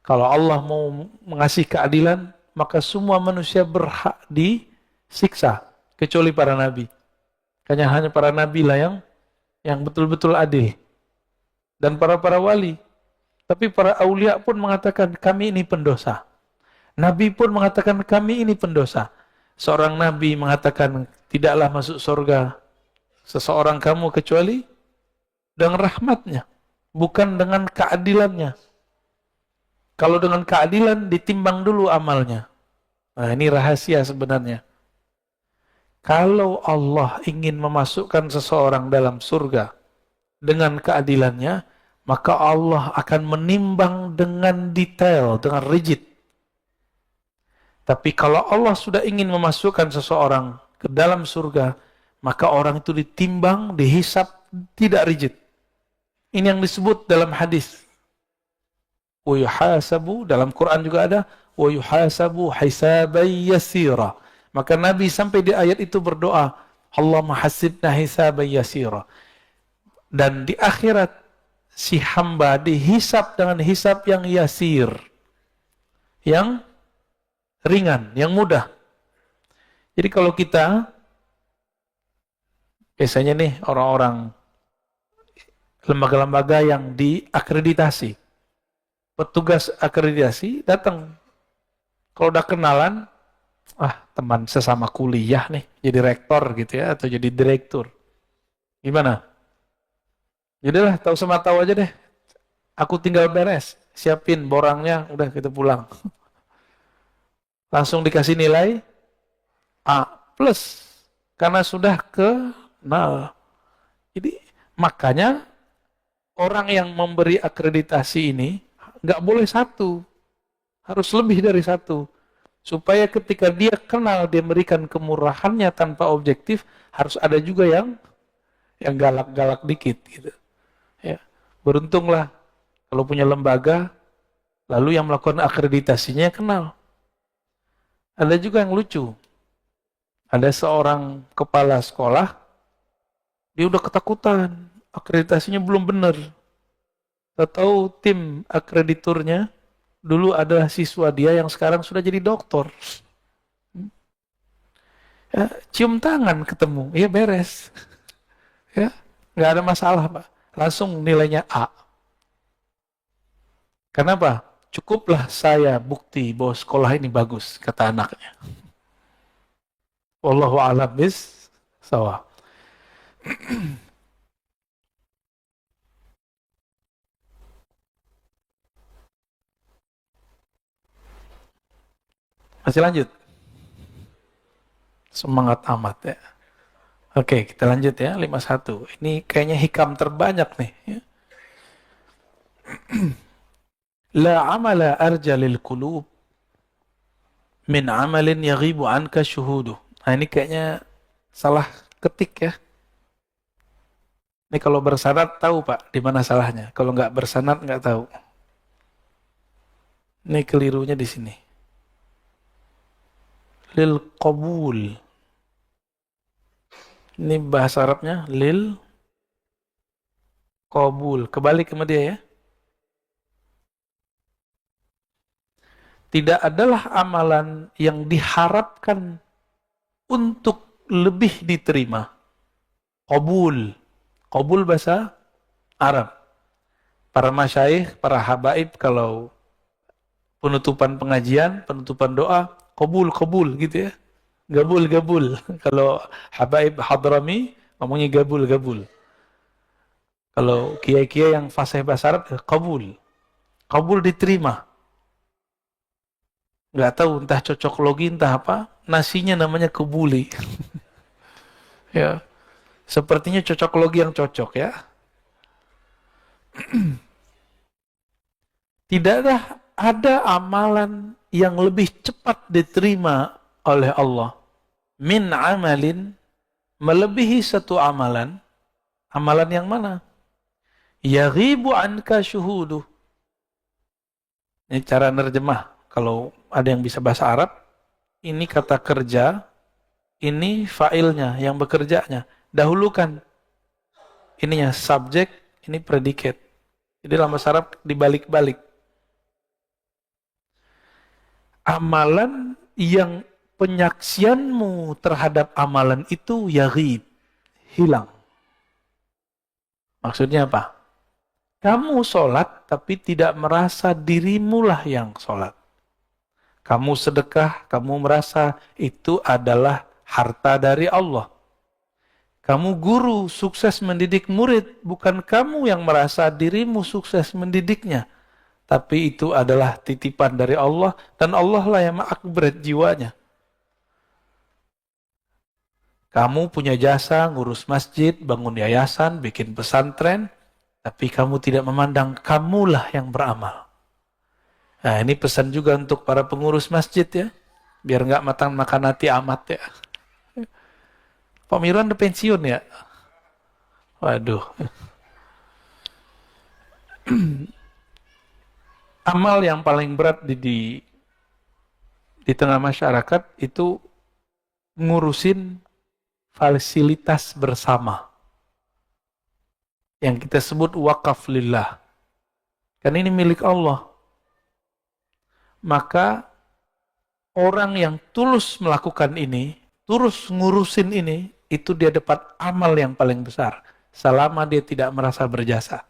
Kalau Allah mau mengasih keadilan, maka semua manusia berhak disiksa kecuali para nabi. Hanya para nabi lah yang betul-betul adil. Dan para wali. Tapi para aulia pun mengatakan kami ini pendosa. Nabi pun mengatakan kami ini pendosa. Seorang nabi mengatakan tidaklah masuk surga seseorang kamu kecuali dengan rahmatnya, bukan dengan keadilannya. Kalau dengan keadilan ditimbang dulu amalnya. Nah, ini rahasia sebenarnya. Kalau Allah ingin memasukkan seseorang dalam surga dengan keadilannya, maka Allah akan menimbang dengan detail, dengan rigid. Tapi kalau Allah sudah ingin memasukkan seseorang ke dalam surga, maka orang itu ditimbang, dihisap, tidak rigid. Ini yang disebut dalam hadis. Wa yuhasabu, dalam Quran juga ada, wa yuhasabu hisaban yasira. Maka Nabi sampai di ayat itu berdoa, Allahumma hasibna hisaban yasira. Dan di akhirat, si hamba dihisap dengan hisap yang yasir. Yang ringan, yang mudah. Jadi kalau kita, biasanya nih orang-orang lembaga-lembaga yang diakreditasi, petugas akreditasi datang. Kalau udah kenalan, teman sesama kuliah nih, jadi rektor gitu ya, atau jadi direktur. Gimana? Yaudah tahu sama tahu aja deh. Aku tinggal beres, siapin borangnya, udah kita pulang. Langsung dikasih nilai A+, karena sudah kenal. Jadi makanya orang yang memberi akreditasi ini nggak boleh satu, harus lebih dari satu. Supaya ketika dia kenal, dia memberikan kemurahannya tanpa objektif, harus ada juga yang galak-galak dikit gitu. Ya. Beruntunglah kalau punya lembaga, lalu yang melakukan akreditasinya kenal. Ada juga yang lucu. Ada seorang kepala sekolah, dia udah ketakutan, akreditasinya belum benar. Tahu tim akrediturnya dulu adalah siswa dia yang sekarang sudah jadi doktor. Ya, cium tangan ketemu, ya beres. Ya, nggak ada masalah, Pak. Langsung nilainya A. Kenapa? Cukuplah saya bukti bahwa sekolah ini bagus, kata anaknya. Wallahu a'lam bis-shawab. Masih lanjut? Semangat amat ya. Oke, kita lanjut ya, 51. Ini kayaknya hikam terbanyak nih. Ya. La amala arja lil qulub min amalin yaghibu anka syuhudu. Nah ini kayaknya salah ketik ya. Ini kalau bersanad tahu Pak di mana salahnya. Kalau nggak bersanad nggak tahu. Ini kelirunya di sini. Lil qabul. Ini bahasa Arabnya lil qabul. Kebalik sama dia ya. Tidak adalah amalan yang diharapkan untuk lebih diterima. Qabul. Qabul bahasa Arab. Para masyaikh, para habaib kalau penutupan pengajian, penutupan doa, qabul gitu ya. Gabul. Kalau habaib hadrami ngomongnya gabul. Kalau kiai-kiai yang fasih bahasa Arab, qabul. Qabul diterima. Nggak tahu entah cocok logi entah apa, nasinya namanya kebuli. Ya. Sepertinya cocok logi yang cocok ya. Tidaklah ada amalan yang lebih cepat diterima oleh Allah min amalin, melebihi satu amalan. Amalan yang mana? Yaghibu anka syuhuduh. Ini cara nerjemah. Kalau ada yang bisa bahasa Arab, ini kata kerja, ini fa'ilnya, yang bekerjanya. Dahulukan. Ininya subjek, ini predikat. Jadi dalam bahasa Arab dibalik-balik. Amalan yang penyaksianmu terhadap amalan itu yaghib, hilang. Maksudnya apa? Kamu sholat tapi tidak merasa dirimulah yang sholat. Kamu sedekah, kamu merasa itu adalah harta dari Allah. Kamu guru, sukses mendidik murid, bukan kamu yang merasa dirimu sukses mendidiknya. Tapi itu adalah titipan dari Allah, dan Allah lah yang mengakhirat jiwanya. Kamu punya jasa, ngurus masjid, bangun yayasan, bikin pesantren, tapi kamu tidak memandang kamulah yang beramal. Nah ini pesan juga untuk para pengurus masjid ya, biar nggak makan hati amat ya. Pak Mirwan udah pensiun ya? Waduh. Amal yang paling berat di tengah masyarakat itu ngurusin fasilitas bersama. Yang kita sebut wakaf lillah. Kan ini milik Allah. Maka orang yang tulus melakukan ini, tulus ngurusin ini, itu dia dapat amal yang paling besar. Selama dia tidak merasa berjasa.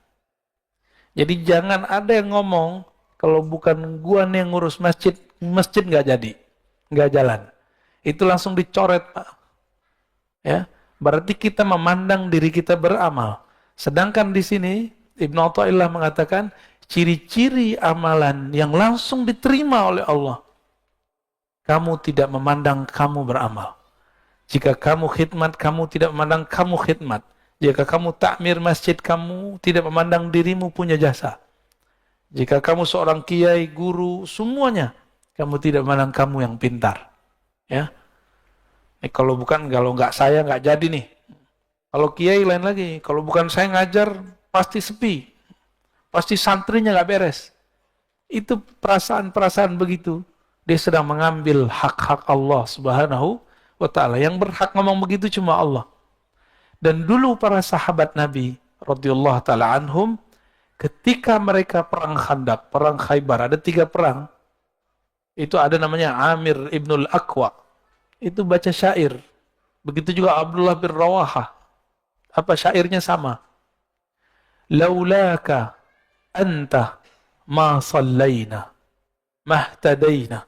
Jadi jangan ada yang ngomong, kalau bukan gua nih yang ngurus masjid, masjid nggak jadi. Nggak jalan. Itu langsung dicoret, Pak. Ya, berarti kita memandang diri kita beramal. Sedangkan di sini, Ibnu Athaillah mengatakan, ciri-ciri amalan yang langsung diterima oleh Allah. Kamu tidak memandang kamu beramal. Jika kamu khidmat, kamu tidak memandang kamu khidmat. Jika kamu takmir masjid, kamu tidak memandang dirimu punya jasa. Jika kamu seorang kiai, guru, semuanya, kamu tidak memandang kamu yang pintar. Ya, kalau nggak saya nggak jadi nih. Kalau kiai lain lagi. Kalau bukan saya ngajar, pasti sepi. Pasti santrinya nggak beres. Itu perasaan-perasaan begitu. Dia sedang mengambil hak-hak Allah Subhanahu wa ta'ala. Yang berhak ngomong begitu cuma Allah. Dan dulu para sahabat Nabi radhiyallahu ta'ala anhum, ketika mereka perang Khandaq, perang Khaybar, ada 3 perang. Itu ada namanya Amir ibnul Aqwa. Itu baca syair. Begitu juga Abdullah bin Rawaha. Apa syairnya sama? Laulaka anta ma sallayna mahtadaina.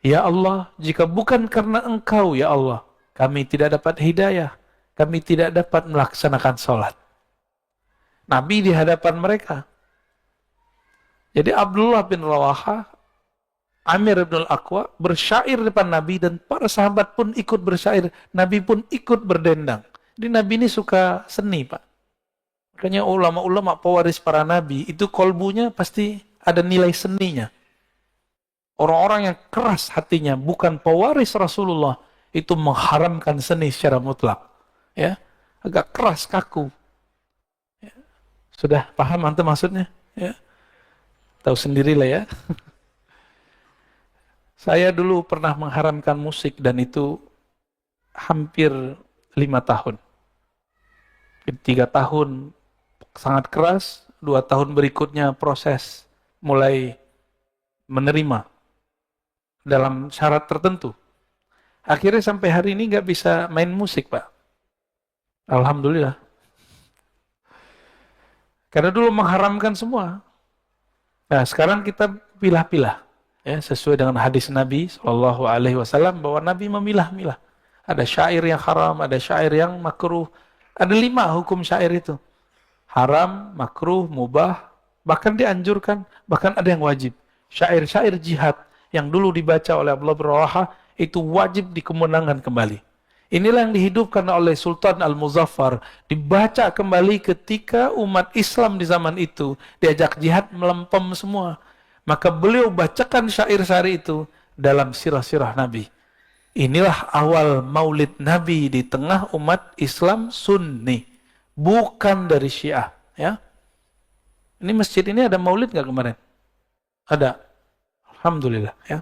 Ya Allah, jika bukan karena Engkau, ya Allah, kami tidak dapat hidayah, kami tidak dapat melaksanakan sholat. Nabi di hadapan mereka. Jadi Abdullah bin Rawaha, Amir bin Al-Aqwa bersyair depan Nabi dan para sahabat pun ikut bersyair. Nabi pun ikut berdendang. Jadi Nabi ini suka seni, Pak. Makanya ulama-ulama pewaris para Nabi itu kolbunya pasti ada nilai seninya. Orang-orang yang keras hatinya, bukan pewaris Rasulullah, itu mengharamkan seni secara mutlak. Ya, agak keras, kaku. Ya. Sudah paham antum maksudnya? Ya. Tahu sendirilah ya. Saya dulu pernah mengharamkan musik dan itu hampir 5 tahun. 3 tahun sangat keras, 2 tahun berikutnya proses mulai menerima dalam syarat tertentu. Akhirnya sampai hari ini nggak bisa main musik, Pak. Alhamdulillah. Karena dulu mengharamkan semua. Nah, sekarang kita pilah-pilah, ya, sesuai dengan hadis Nabi Shallallahu Alaihi Wasallam bahwa Nabi memilah-milah. Ada syair yang haram, ada syair yang makruh. Ada 5 hukum syair itu. Haram, makruh, mubah, bahkan dianjurkan, bahkan ada yang wajib. Syair-syair jihad yang dulu dibaca oleh Abdullah bin Rawaha itu wajib dikemenangkan kembali. Inilah yang dihidupkan oleh Sultan Al-Muzaffar, dibaca kembali ketika umat Islam di zaman itu diajak jihad melempem semua. Maka beliau bacakan syair-syair itu dalam sirah-sirah Nabi. Inilah awal maulid Nabi di tengah umat Islam Sunni, bukan dari Syiah. Ya, ini masjid ini ada maulid nggak kemarin? Ada. Alhamdulillah. Ya.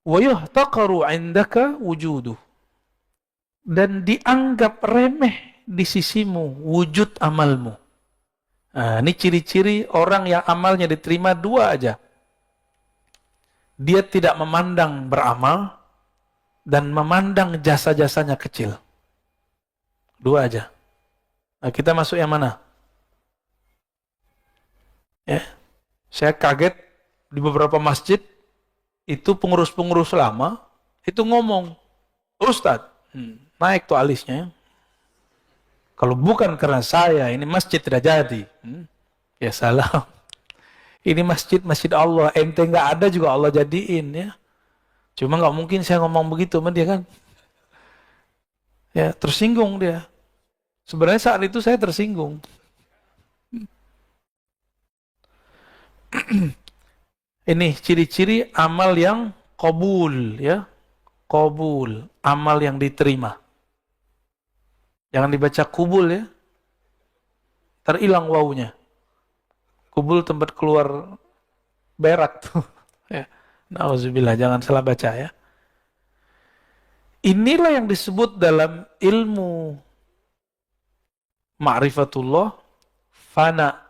Wa yuhtaqaru 'indaka wujuduh. Dan dianggap remeh di sisimu wujud amalmu. Nah, ini ciri-ciri orang yang amalnya diterima 2 aja. Dia tidak memandang beramal dan memandang jasa-jasanya kecil. 2 aja. Nah, kita masuk yang mana? Ya. Saya kaget di beberapa masjid itu pengurus-pengurus lama itu ngomong, Ustadz, naik tuh alisnya. Kalau bukan karena saya, ini masjid tidak jadi. Ya salah. Ini masjid Allah. Ente nggak ada juga Allah jadiin ya. Cuma nggak mungkin saya ngomong begitu sama dia kan. Ya tersinggung dia. Sebenarnya saat itu saya tersinggung. Ini ciri-ciri amal yang qabul ya. Qabul, amal yang diterima. Jangan dibaca kubul ya. Terhilang wawunya. Kubul tempat keluar berak tuh. Ya. Nauzubillah, jangan salah baca ya. Inilah yang disebut dalam ilmu ma'rifatullah fana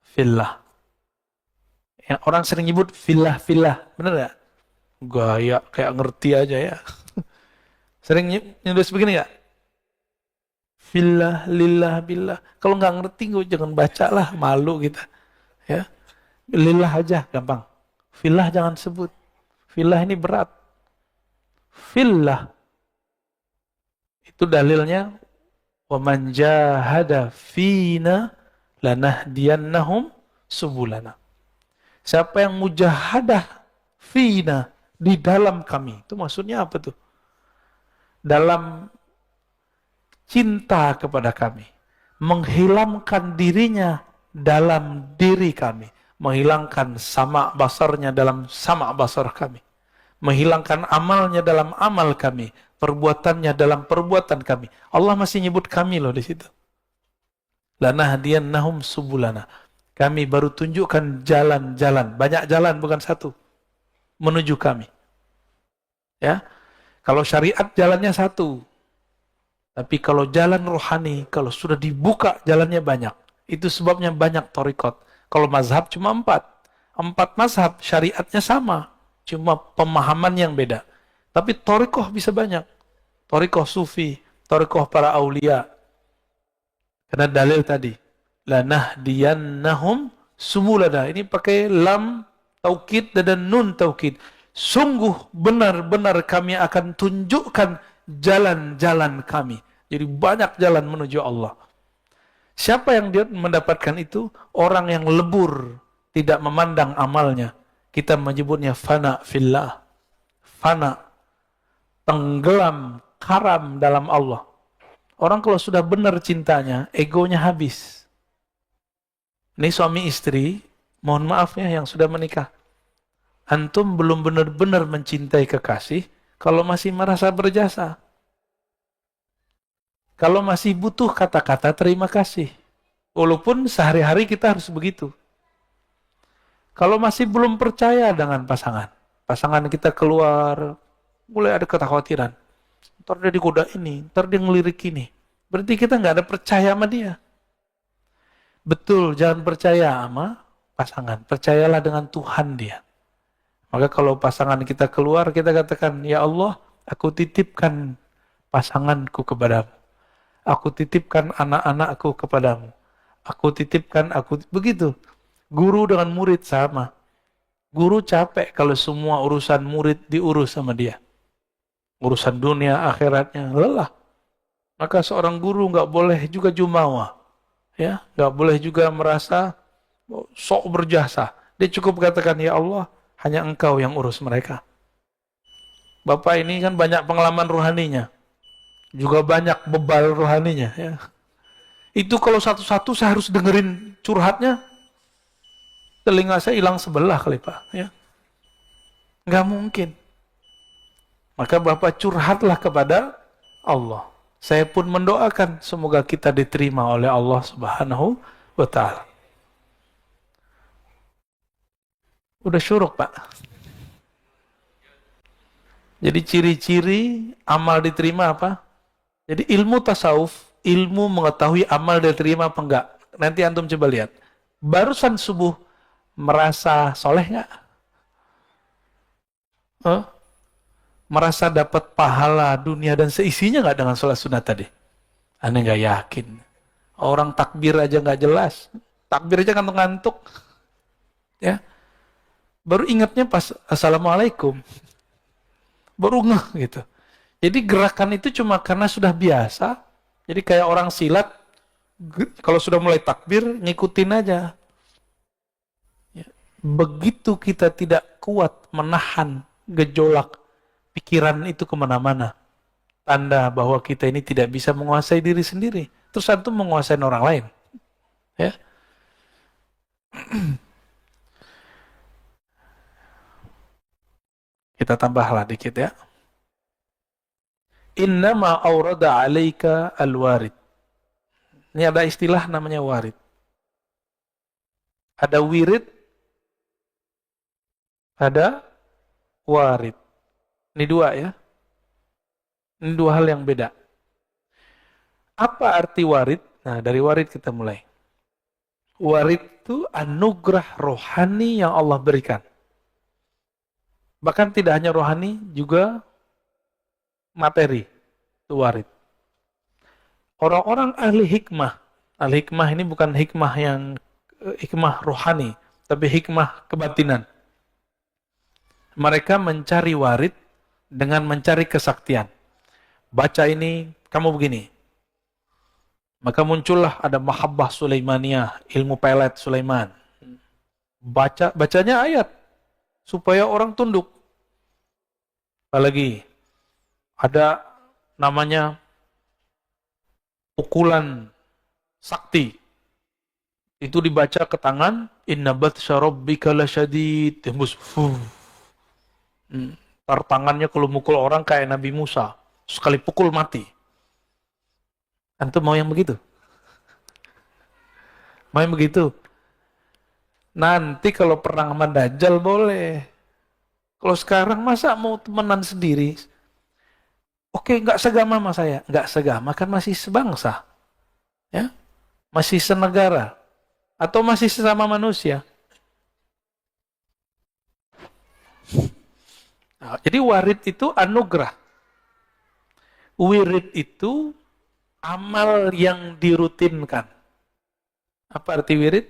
fillah. Yang orang sering nyebut fillah, bener gak? Gaya kayak ngerti aja ya. Sering nyebut begini gak? Fillah, lillah, billah. Kalau nggak ngerti, gue jangan baca lah, malu kita. Ya, lillah aja, gampang. Fillah jangan sebut. Fillah ini berat. Fillah itu dalilnya wa man jahada fina lanahdiyannahum subulana. Siapa yang mujahadah fina di dalam kami. Itu maksudnya apa tuh? Dalam cinta kepada kami, menghilangkan dirinya dalam diri kami, menghilangkan sama basarnya dalam sama basar kami, menghilangkan amalnya dalam amal kami, perbuatannya dalam perbuatan kami. Allah masih nyebut kami loh di situ. Lanahdiyannahum subulana. Kami baru tunjukkan jalan-jalan, banyak jalan bukan satu, menuju kami. Ya, kalau syariat jalannya satu. Tapi kalau jalan rohani, kalau sudah dibuka jalannya banyak. Itu sebabnya banyak thariqat. Kalau mazhab cuma 4. 4 mazhab, syariatnya sama. Cuma pemahaman yang beda. Tapi thariqah bisa banyak. Thariqah sufi, thariqah para aulia. Karena dalil tadi. Lanahdiyannahum subulana. Ini pakai lam taukid dan nun taukid. Sungguh benar-benar kami akan tunjukkan jalan-jalan kami. Jadi banyak jalan menuju Allah. Siapa yang dia mendapatkan itu? Orang yang lebur, tidak memandang amalnya. Kita menyebutnya fana fillah. Fana, tenggelam, karam dalam Allah. Orang kalau sudah benar cintanya, egonya habis. Ini suami istri, mohon maaf ya yang sudah menikah. Antum belum benar-benar mencintai kekasih, kalau masih merasa berjasa. Kalau masih butuh kata-kata terima kasih. Walaupun sehari-hari kita harus begitu. Kalau masih belum percaya dengan pasangan. Pasangan kita keluar, mulai ada kekhawatiran. Ntar dia digoda ini, ntar dia ngelirik ini. Berarti kita nggak ada percaya sama dia. Betul, jangan percaya sama pasangan. Percayalah dengan Tuhan dia. Maka kalau pasangan kita keluar, kita katakan, ya Allah, aku titipkan pasanganku kepadamu. Aku titipkan anak-anakku kepadamu. Begitu. Guru dengan murid sama. Guru capek kalau semua urusan murid diurus sama dia. Urusan dunia, akhiratnya, lelah. Maka seorang guru nggak boleh juga jumawa. Ya, nggak boleh juga merasa sok berjasa. Dia cukup katakan, ya Allah, hanya engkau yang urus mereka. Bapak ini kan banyak pengalaman rohaninya. Juga banyak bebal rohaninya. Ya. Itu kalau satu-satu saya harus dengerin curhatnya, telinga saya hilang sebelah kali Pak. Ya. Nggak mungkin. Maka Bapak curhatlah kepada Allah. Saya pun mendoakan semoga kita diterima oleh Allah Subhanahu wa Ta'ala. Udah syuruk Pak. Jadi ciri-ciri amal diterima apa? Jadi ilmu tasawuf, ilmu mengetahui amal diterima apa enggak. Nanti antum coba lihat. Barusan subuh merasa soleh enggak? Merasa dapat pahala dunia dan seisinya enggak dengan sholat sunat tadi? Aneh enggak yakin. Orang takbir aja enggak jelas. Takbir aja ngantuk-ngantuk. Ya. Baru ingatnya pas assalamualaikum. Baru ngeh gitu. Jadi gerakan itu cuma karena sudah biasa. Jadi kayak orang silat, kalau sudah mulai takbir, ngikutin aja. Ya. Begitu kita tidak kuat menahan gejolak pikiran itu kemana-mana. Tanda bahwa kita ini tidak bisa menguasai diri sendiri. Terus antum menguasai orang lain. Ya. Kita tambahlah dikit ya. Innama awrada alaika al-warid. Ini ada istilah namanya warid. Ada wirid, ada warid. Ini dua ya. Ini dua hal yang beda. Apa arti warid? Nah, dari warid kita mulai. Warid itu anugerah rohani yang Allah berikan. Bahkan tidak hanya rohani, juga materi. Itu warid. Orang-orang ahli hikmah ini bukan hikmah yang hikmah rohani, tapi hikmah kebatinan. Mereka mencari warid dengan mencari kesaktian. Baca ini, kamu begini. Maka muncullah ada mahabbah Sulaimaniyah, ilmu pelet Sulaiman. Bacanya ayat supaya orang tunduk. Apalagi ada namanya pukulan sakti. Itu dibaca ke tangan, inna batsya rabbika lasyadid. Tembus. Tar tangannya kalau mukul orang kayak Nabi Musa. Sekali pukul mati. Antum mau yang begitu? Mau yang begitu? Nanti kalau perang sama Dajjal boleh. Kalau sekarang masa mau temenan sendiri? Oke, nggak segama sama saya. Nggak segama kan masih sebangsa. Ya? Masih senegara. Atau masih sesama manusia. Nah, jadi warid itu anugerah. Wirid itu amal yang dirutinkan. Apa arti wirid?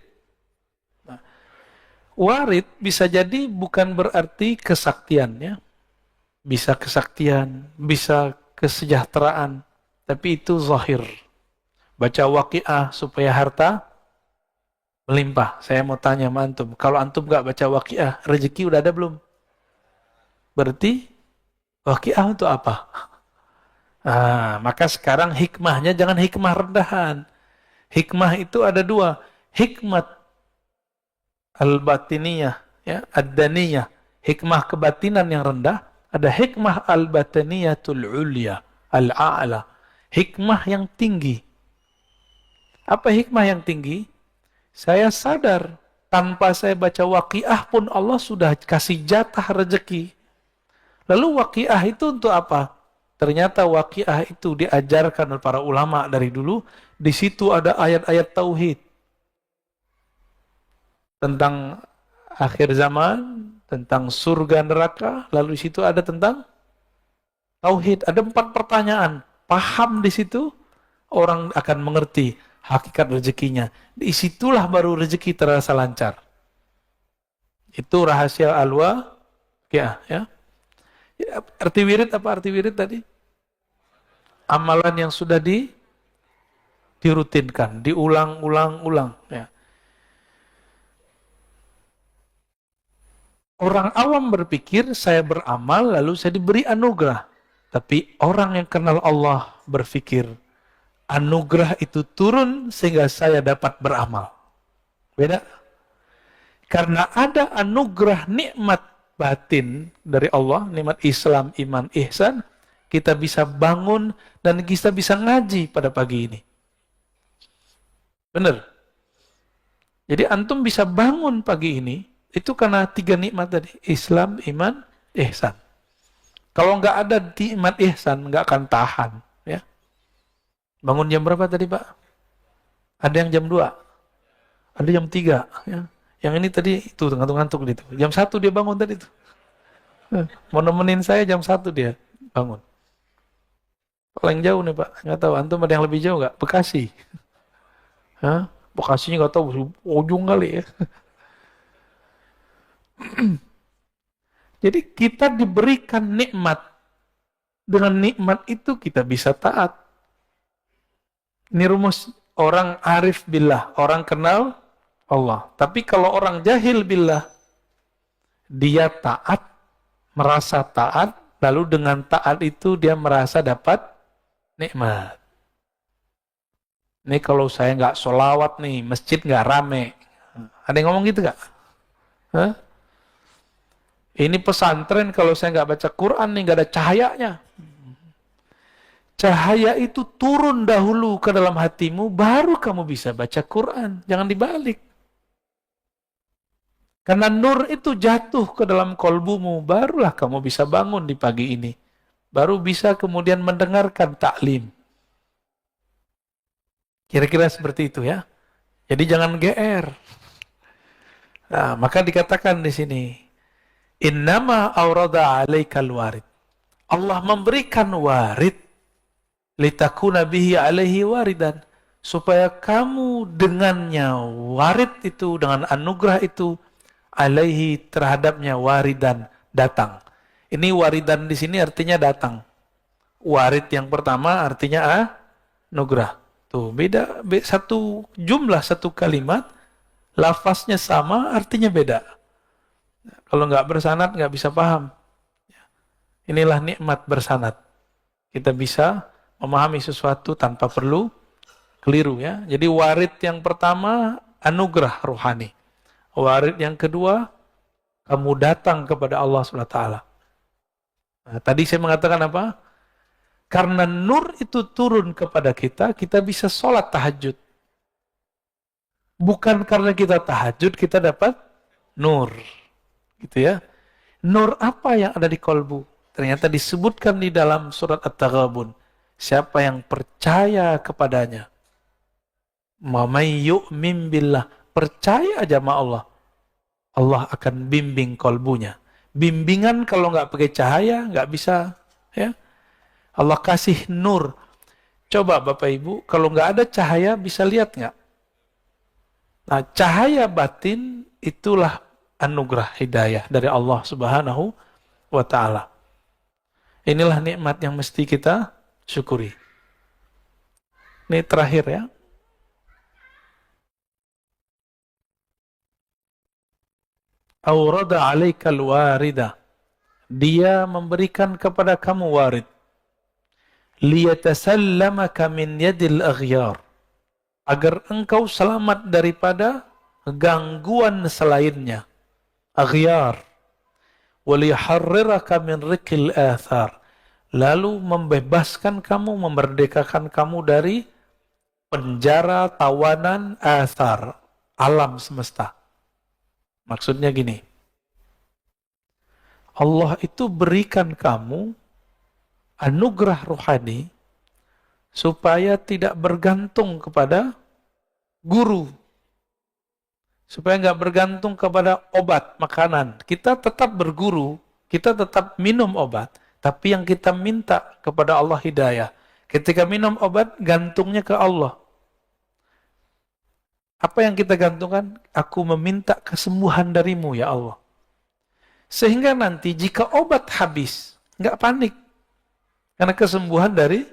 Nah, warid bisa jadi bukan berarti kesaktiannya. Bisa kesaktian, bisa kesejahteraan. Tapi itu zahir. Baca waqiah supaya harta melimpah. Saya mau tanya sama antum. Kalau antum gak baca waqiah, rezeki udah ada belum? Berarti waqiah untuk apa? Maka sekarang hikmahnya jangan hikmah rendahan. Hikmah itu ada dua. Hikmat al-batiniyah, ya, ad-daniyah. Hikmah kebatinan yang rendah. Ada hikmah al-batiniyatul ulya, al-a'la. Hikmah yang tinggi. Apa hikmah yang tinggi? Saya sadar, tanpa saya baca waqiah pun Allah sudah kasih jatah rezeki. Lalu waqiah itu untuk apa? Ternyata waqiah itu diajarkan oleh para ulama dari dulu. Di situ ada ayat-ayat tauhid. Tentang akhir zaman, tentang surga neraka. Lalu di situ ada tentang tauhid. Ada 4 pertanyaan. Paham di situ, orang akan mengerti hakikat rezekinya. Di situlah baru rezeki terasa lancar. Itu rahasia al-waqiah, ya. Arti wirid apa arti wirid tadi? Amalan yang sudah dirutinkan, diulang-ulang-ulang. Ya. Orang awam berpikir saya beramal lalu saya diberi anugerah. Tapi orang yang kenal Allah berpikir anugerah itu turun sehingga saya dapat beramal. Beda? Karena ada anugerah nikmat batin dari Allah, nikmat Islam, iman, ihsan, kita bisa bangun dan kita bisa ngaji pada pagi ini. Benar? Jadi antum bisa bangun pagi ini, itu karena 3 nikmat tadi, Islam, iman, ihsan. Kalau nggak ada nikmat ihsan, nggak akan tahan. Ya. Bangun jam berapa tadi Pak? Ada yang jam 2, ada jam 3. Ya. Yang ini tadi itu ngantuk-ngantuk gitu. Jam 1 dia bangun tadi tuh. Mau nemenin saya jam 1 dia bangun. Paling jauh nih Pak, nggak tahu. Antum ada yang lebih jauh nggak? Bekasi. Hah? Bekasinya nggak tahu, ujung kali ya. Jadi kita diberikan nikmat. Dengan nikmat itu kita bisa taat. Ini rumus orang arif billah, orang kenal Allah. Tapi kalau orang jahil billah, dia taat, merasa taat, lalu dengan taat itu dia merasa dapat nikmat. Ini kalau saya nggak sholawat nih, masjid nggak rame. Ada yang ngomong gitu nggak? Hah? Ini pesantren kalau saya nggak baca Quran nih, nggak ada cahayanya. Cahaya itu turun dahulu ke dalam hatimu, baru kamu bisa baca Quran. Jangan dibalik. Karena nur itu jatuh ke dalam kolbumu, barulah kamu bisa bangun di pagi ini. Baru bisa kemudian mendengarkan taklim. Kira-kira seperti itu ya. Jadi jangan GR. Nah, maka dikatakan di sini, innama aurada alaikal warid. Allah memberikan warid litakuna bihi alaihi waridan, supaya kamu dengannya warid itu, dengan anugerah itu, alaihi terhadapnya waridan, datang. Ini waridan di sini artinya datang. Warid yang pertama artinya anugerah. Tuh, beda satu jumlah, satu kalimat, lafaznya sama, artinya beda. Kalau nggak bersanad, nggak bisa paham. Inilah nikmat bersanad. Kita bisa memahami sesuatu tanpa perlu keliru ya. Jadi warid yang pertama, anugerah rohani. Warid yang kedua, kamu datang kepada Allah SWT. Nah, tadi saya mengatakan apa? Karena nur itu turun kepada kita, kita bisa sholat tahajud. Bukan karena kita tahajud, kita dapat nur. Gitu ya. Nur apa yang ada di kolbu? Ternyata disebutkan di dalam surat At-Taghabun. Siapa yang percaya kepadanya. Mamay yu'min billah. Percaya aja sama Allah. Allah akan bimbing kolbunya. Bimbingan kalau nggak pakai cahaya, nggak bisa. Ya. Allah kasih nur. Coba Bapak Ibu, kalau nggak ada cahaya, bisa lihat nggak? Nah, cahaya batin itulah anugerah hidayah dari Allah Subhanahu wa Ta'ala. Inilah nikmat yang mesti kita syukuri. Ini terakhir ya. Aurada alaikal warida. Dia memberikan kepada kamu warid. Liyatasallamaka min yadil aghyar. Agar engkau selamat daripada gangguan selainnya. Aghyar. Waliharriraka min rikil athar. Lalu membebaskan kamu, memerdekakan kamu dari penjara, tawanan, athar. Alam semesta. Maksudnya gini. Allah itu berikan kamu anugerah rohani supaya tidak bergantung kepada guru. Supaya nggak bergantung kepada obat, makanan. Kita tetap berguru, kita tetap minum obat, tapi yang kita minta kepada Allah hidayah. Ketika minum obat, gantungnya ke Allah. Apa yang kita gantungkan? Aku meminta kesembuhan darimu ya Allah. Sehingga nanti jika obat habis, nggak panik. Karena kesembuhan dari,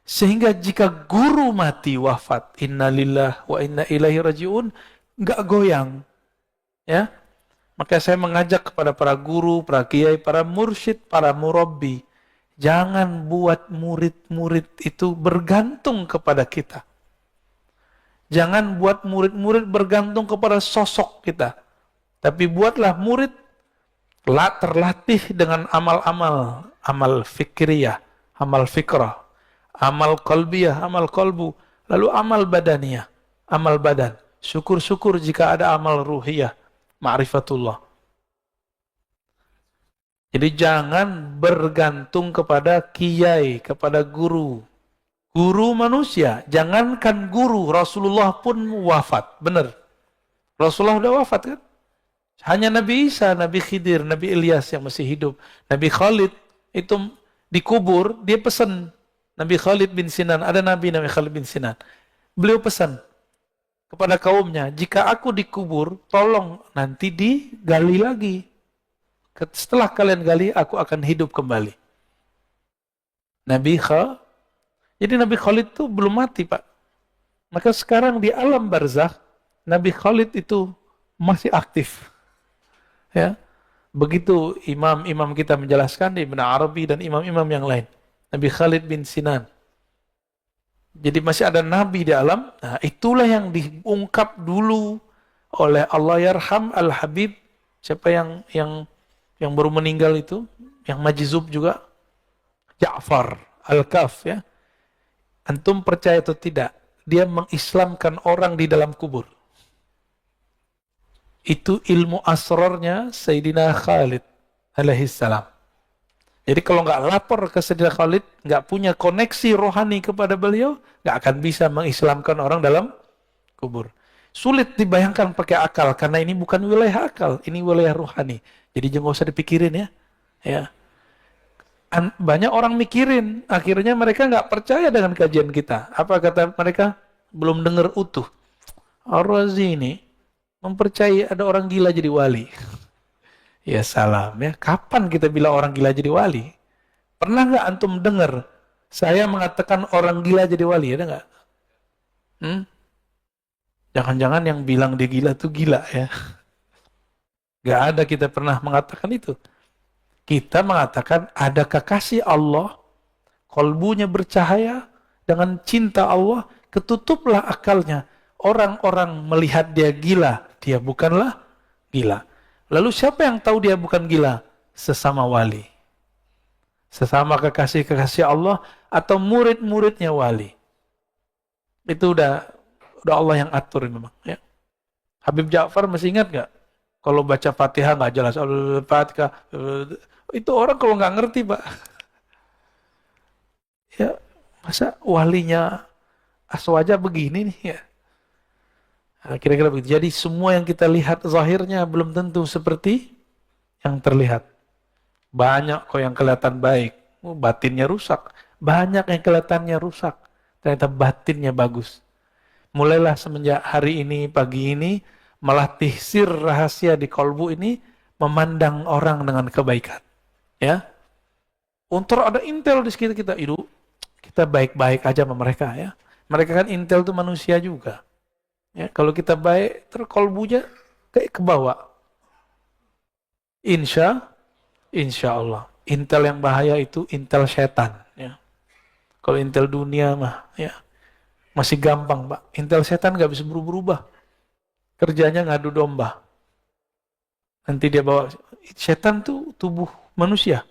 sehingga jika guru mati wafat, innalillah wa inna ilaihi raji'un, nggak goyang. Ya, maka saya mengajak kepada para guru, para kiai, para mursyid, para murabbi, jangan buat murid-murid itu bergantung kepada kita. Jangan buat murid-murid bergantung kepada sosok kita. Tapi buatlah murid terlatih dengan amal-amal, amal fikriyah, amal fikrah, amal qalbiyah, amal qalbu, lalu amal badaniyah, amal badan. Syukur-syukur jika ada amal ruhiyah, ma'rifatullah. Jadi jangan bergantung kepada kiai, kepada guru. Guru manusia, jangankan guru, Rasulullah pun wafat, benar. Rasulullah udah wafat kan? Hanya Nabi Isa, Nabi Khidir, Nabi Ilyas yang masih hidup. Nabi Khalid itu dikubur, dia pesan. Nabi Khalid bin Sinan, ada Nabi namanya Khalid bin Sinan. Beliau pesan kepada kaumnya, jika aku dikubur, tolong nanti digali lagi. Setelah kalian gali, aku akan hidup kembali. Jadi Nabi Khalid itu belum mati, Pak. Maka sekarang di alam barzakh, Nabi Khalid itu masih aktif. Ya, begitu imam-imam kita menjelaskan, Ibn Arabi dan imam-imam yang lain. Nabi Khalid bin Sinan. Jadi masih ada Nabi di alam. Nah, itulah yang diungkap dulu oleh Allah Yarham Al-Habib. Siapa yang baru meninggal itu? Yang majzub juga? Ja'far Al-Kahf ya. Antum percaya atau tidak, dia mengislamkan orang di dalam kubur. Itu ilmu asrarnya Sayyidina Khalid alaihissalam. Jadi kalau nggak lapor ke Sayyidina Khalid, nggak punya koneksi rohani kepada beliau, nggak akan bisa mengislamkan orang dalam kubur. Sulit dibayangkan pakai akal, karena ini bukan wilayah akal, ini wilayah rohani. Jadi jangan usah dipikirin ya. Ya. Banyak orang mikirin, akhirnya mereka nggak percaya dengan kajian kita. Apa kata mereka? Belum dengar utuh. Ar-Razi ini mempercayai ada orang gila jadi wali. Ya salam ya. Kapan kita bilang orang gila jadi wali? Pernah nggak antum dengar saya mengatakan orang gila jadi wali? Ada nggak? Jangan-jangan yang bilang dia gila tuh gila ya. Nggak ada kita pernah mengatakan itu. Kita mengatakan ada kekasih Allah, kolbunya bercahaya dengan cinta Allah, ketutuplah akalnya. Orang-orang melihat dia gila, dia bukanlah gila. Lalu siapa yang tahu dia bukan gila? Sesama wali. Sesama kekasih-kekasih Allah atau murid-muridnya wali. Itu udah Allah yang atur memang. Ya. Habib Ja'far masih ingat nggak? Kalau baca Fatihah nggak jelas. Al-Fatihah. Itu orang kalau nggak ngerti, Pak. Ya, masa walinya aswaja begini nih ya. Nah, kira-kira begitu. Jadi semua yang kita lihat zahirnya belum tentu seperti yang terlihat. Banyak kok yang kelihatan baik, batinnya rusak. Banyak yang kelihatannya rusak, ternyata batinnya bagus. Mulailah semenjak hari ini, pagi ini, melatih sir rahasia di kolbu ini, memandang orang dengan kebaikan. Ya, untuk ada intel di sekitar kita, itu kita baik-baik aja sama mereka ya. Mereka kan intel itu manusia juga. Ya, kalau kita baik, terkolbunya kayak ke bawah. Insya Allah. Intel yang bahaya itu intel setan. Ya. Kalau intel dunia mah, ya masih gampang, Pak. Intel setan nggak bisa berubah-ubah. Kerjanya ngadu domba. Nanti dia bawa setan tuh tubuh manusia.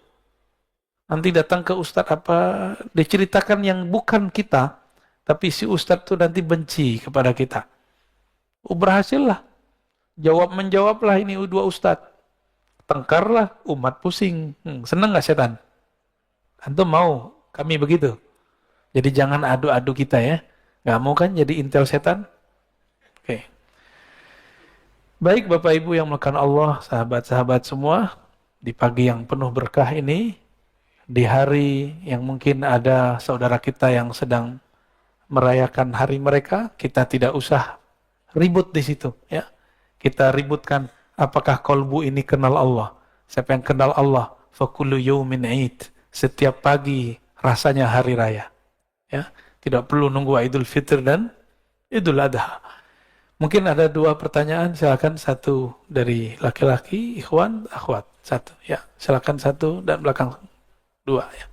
Nanti datang ke ustadz apa, diceritakan yang bukan kita, tapi si ustadz tuh nanti benci kepada kita. Berhasil lah. Menjawablah ini dua ustadz. Tengkarlah, umat pusing. Seneng gak setan? Antum mau kami begitu? Jadi jangan adu-adu kita ya. Gak mau kan jadi intel setan? Oke. Baik Bapak Ibu yang melakukan Allah, sahabat-sahabat semua, di pagi yang penuh berkah ini, di hari yang mungkin ada saudara kita yang sedang merayakan hari mereka, kita tidak usah ribut di situ ya. Kita ributkan apakah kolbu ini kenal Allah. Siapa yang kenal Allah, fakullu yaumin 'id. Setiap pagi rasanya hari raya. Ya, tidak perlu nunggu Idul Fitr dan Idul Adha. Mungkin ada dua pertanyaan, silakan satu dari laki-laki, ikhwan, akhwat. Satu ya, silakan satu dan belakang dua ya.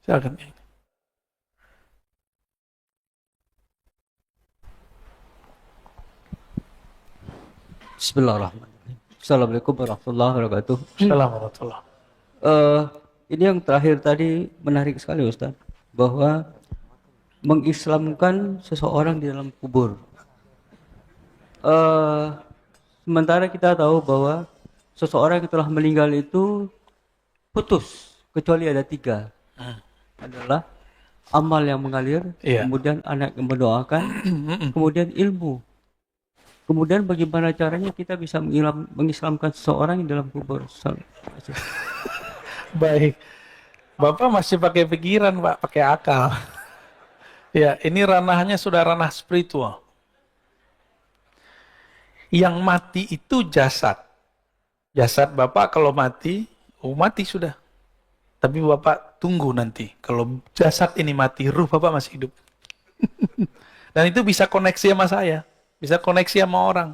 Silakan. Bismillahirrahmanirrahim. Assalamualaikum warahmatullahi wabarakatuh. Assalamualaikum. Ini yang terakhir tadi menarik sekali Ustaz, bahwa mengislamkan seseorang di dalam kubur. Sementara kita tahu bahwa seseorang yang telah meninggal itu putus, kecuali ada tiga. Adalah amal yang mengalir, kemudian anak yang mendoakan, kemudian ilmu. Kemudian bagaimana caranya kita bisa mengislamkan seseorang di dalam kubur? Baik. Bapak masih pakai pikiran, Pak, pakai akal. Ya, ini ranahnya sudah ranah spiritual. Yang mati itu jasad. Jasad Bapak kalau mati, mati sudah. Tapi Bapak tunggu nanti. Kalau jasad ini mati, ruh Bapak masih hidup. Dan itu bisa koneksi sama saya. Bisa koneksi sama orang.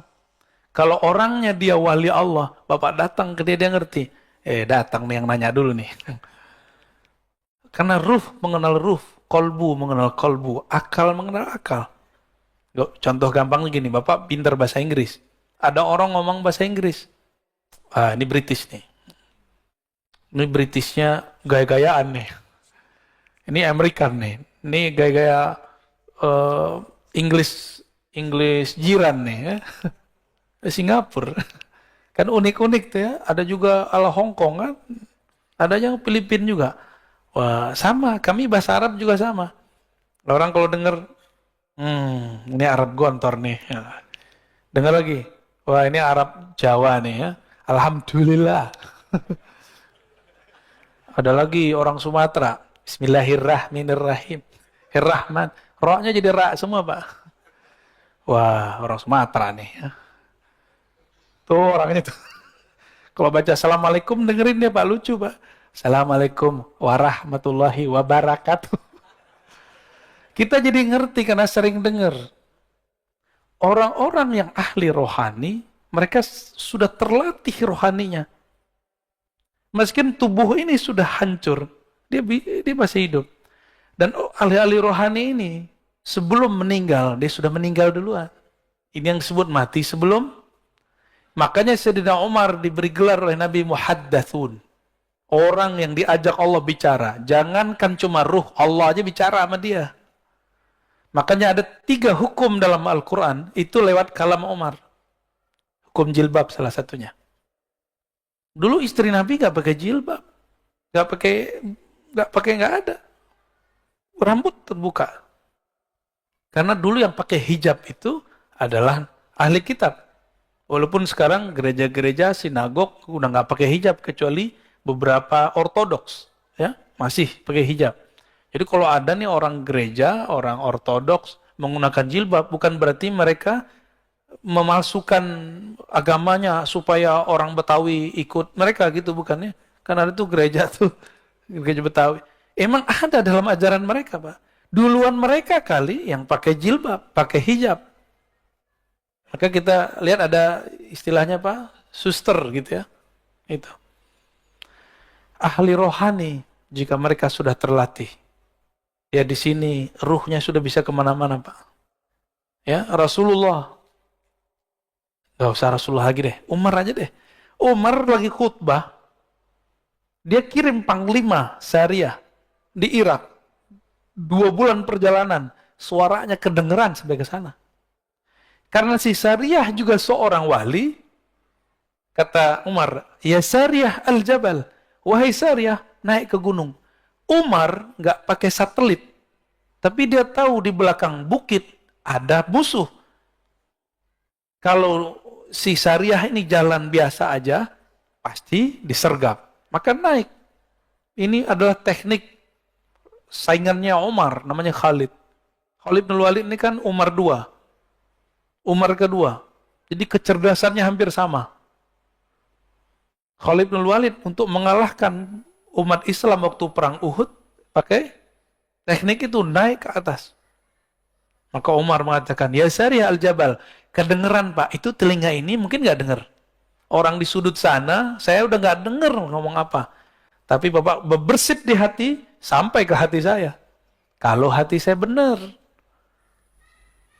Kalau orangnya dia wali Allah, Bapak datang ke dia ngerti. Datang nih yang nanya dulu nih. Karena ruh mengenal ruh, kolbu mengenal kolbu, akal mengenal akal. Contoh gampang gini, Bapak pintar bahasa Inggris. Ada orang ngomong bahasa Inggris. Ini British nih. Ini Britishnya gaya-gayaan nih. Ini American nih. Ini gaya-gaya English jiran nih ya. Singapura. Kan unik-unik tuh ya. Ada juga ala Hong Kong kan. Ada yang Filipina juga. Wah, sama. Kami bahasa Arab juga sama. Orang kalau denger, ini Arab Gontor nih. Ya. Dengar lagi. Wah, ini Arab Jawa nih ya. Alhamdulillah. Ada lagi orang Sumatera. Bismillahirrahmanirrahim. Rahman. Rohnya jadi ra semua, Pak. Wah, orang Sumatera nih ya. Tuh orangnya tuh. Kalau baca Assalamualaikum dengerin dia Pak, lucu Pak. Assalamualaikum warahmatullahi wabarakatuh. Kita jadi ngerti karena sering dengar. Orang-orang yang ahli rohani, mereka sudah terlatih rohaninya. Meskipun tubuh ini sudah hancur, dia masih hidup. Dan ahli-ahli rohani ini, sebelum meninggal, dia sudah meninggal duluan. Ini yang disebut mati sebelum. Makanya Sayyidina Umar diberi gelar oleh Nabi Muhaddatsun. Orang yang diajak Allah bicara. Jangankan cuma ruh, Allah aja bicara sama dia. Makanya ada 3 hukum dalam Al-Quran, itu lewat kalam Umar. Hukum jilbab salah satunya. Dulu istri Nabi gak pakai jilbab. Gak ada. Rambut terbuka. Karena dulu yang pakai hijab itu adalah ahli kitab. Walaupun sekarang gereja-gereja, sinagog udah nggak pakai hijab kecuali beberapa ortodoks, ya masih pakai hijab. Jadi kalau ada nih orang gereja, orang ortodoks menggunakan jilbab, bukan berarti mereka memalsukan agamanya supaya orang Betawi ikut mereka gitu, bukan ya? Karena ada tuh gereja Betawi. Emang ada dalam ajaran mereka, Pak. Duluan mereka kali yang pakai jilbab, pakai hijab. Maka kita lihat ada istilahnya Pak, suster gitu ya. Itu. Ahli rohani, jika mereka sudah terlatih. Ya di sini ruhnya sudah bisa kemana-mana Pak. Ya Rasulullah. Gak usah Rasulullah lagi deh, Umar aja deh. Umar lagi khutbah. Dia kirim panglima syariah di Irak. 2 bulan perjalanan, suaranya kedengeran sampai ke sana. Karena si Sariyah juga seorang wali, kata Umar, ya Sariyah al-Jabal, wahai Sariyah, naik ke gunung. Umar nggak pakai satelit, tapi dia tahu di belakang bukit ada musuh. Kalau si Sariyah ini jalan biasa aja, pasti disergap. Maka naik. Ini adalah teknik saingannya Umar, namanya Khalid. Khalid bin Walid ini kan Umar 2. Umar kedua. Jadi kecerdasannya hampir sama. Khalid bin Walid untuk mengalahkan umat Islam waktu perang Uhud pakai teknik itu, naik ke atas. Maka Umar mengatakan, ya Sariyah al-Jabal, kedengeran Pak, itu telinga ini mungkin nggak dengar. Orang di sudut sana, saya udah nggak dengar ngomong apa. Tapi Bapak berbersih di hati, sampai ke hati saya. Kalau hati saya benar.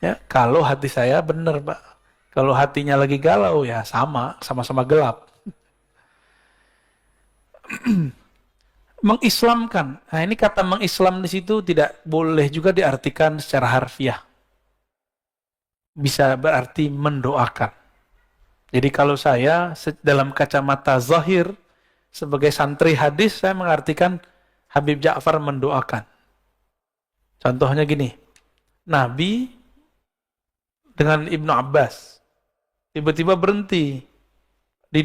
Ya, kalau hati saya benar, Pak. Kalau hatinya lagi galau, ya sama-sama gelap. Mengislamkan. Nah, ini kata mengislam di situ tidak boleh juga diartikan secara harfiah. Bisa berarti mendoakan. Jadi kalau saya dalam kacamata zahir sebagai santri hadis, saya mengartikan Habib Ja'far mendoakan. Contohnya gini, Nabi dengan Ibnu Abbas tiba-tiba berhenti di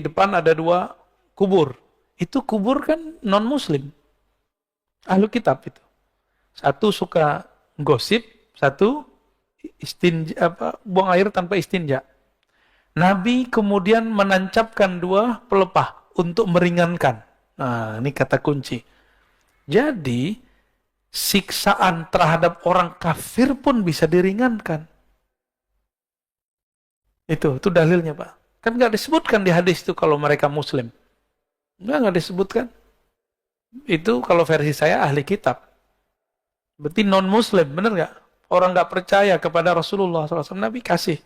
depan ada 2 kubur. Itu kubur kan non muslim, ahlu kitab itu. Satu suka gosip, satu buang air tanpa istinja. Nabi kemudian menancapkan 2 pelepah untuk meringankan. Nah, ini kata kunci. Jadi siksaan terhadap orang kafir pun bisa diringankan. Itu dalilnya Pak. Kan nggak disebutkan di hadis itu kalau mereka muslim. Nggak disebutkan. Itu kalau versi saya ahli kitab. Berarti non muslim, bener nggak? Orang nggak percaya kepada Rasulullah SAW, Nabi kasih.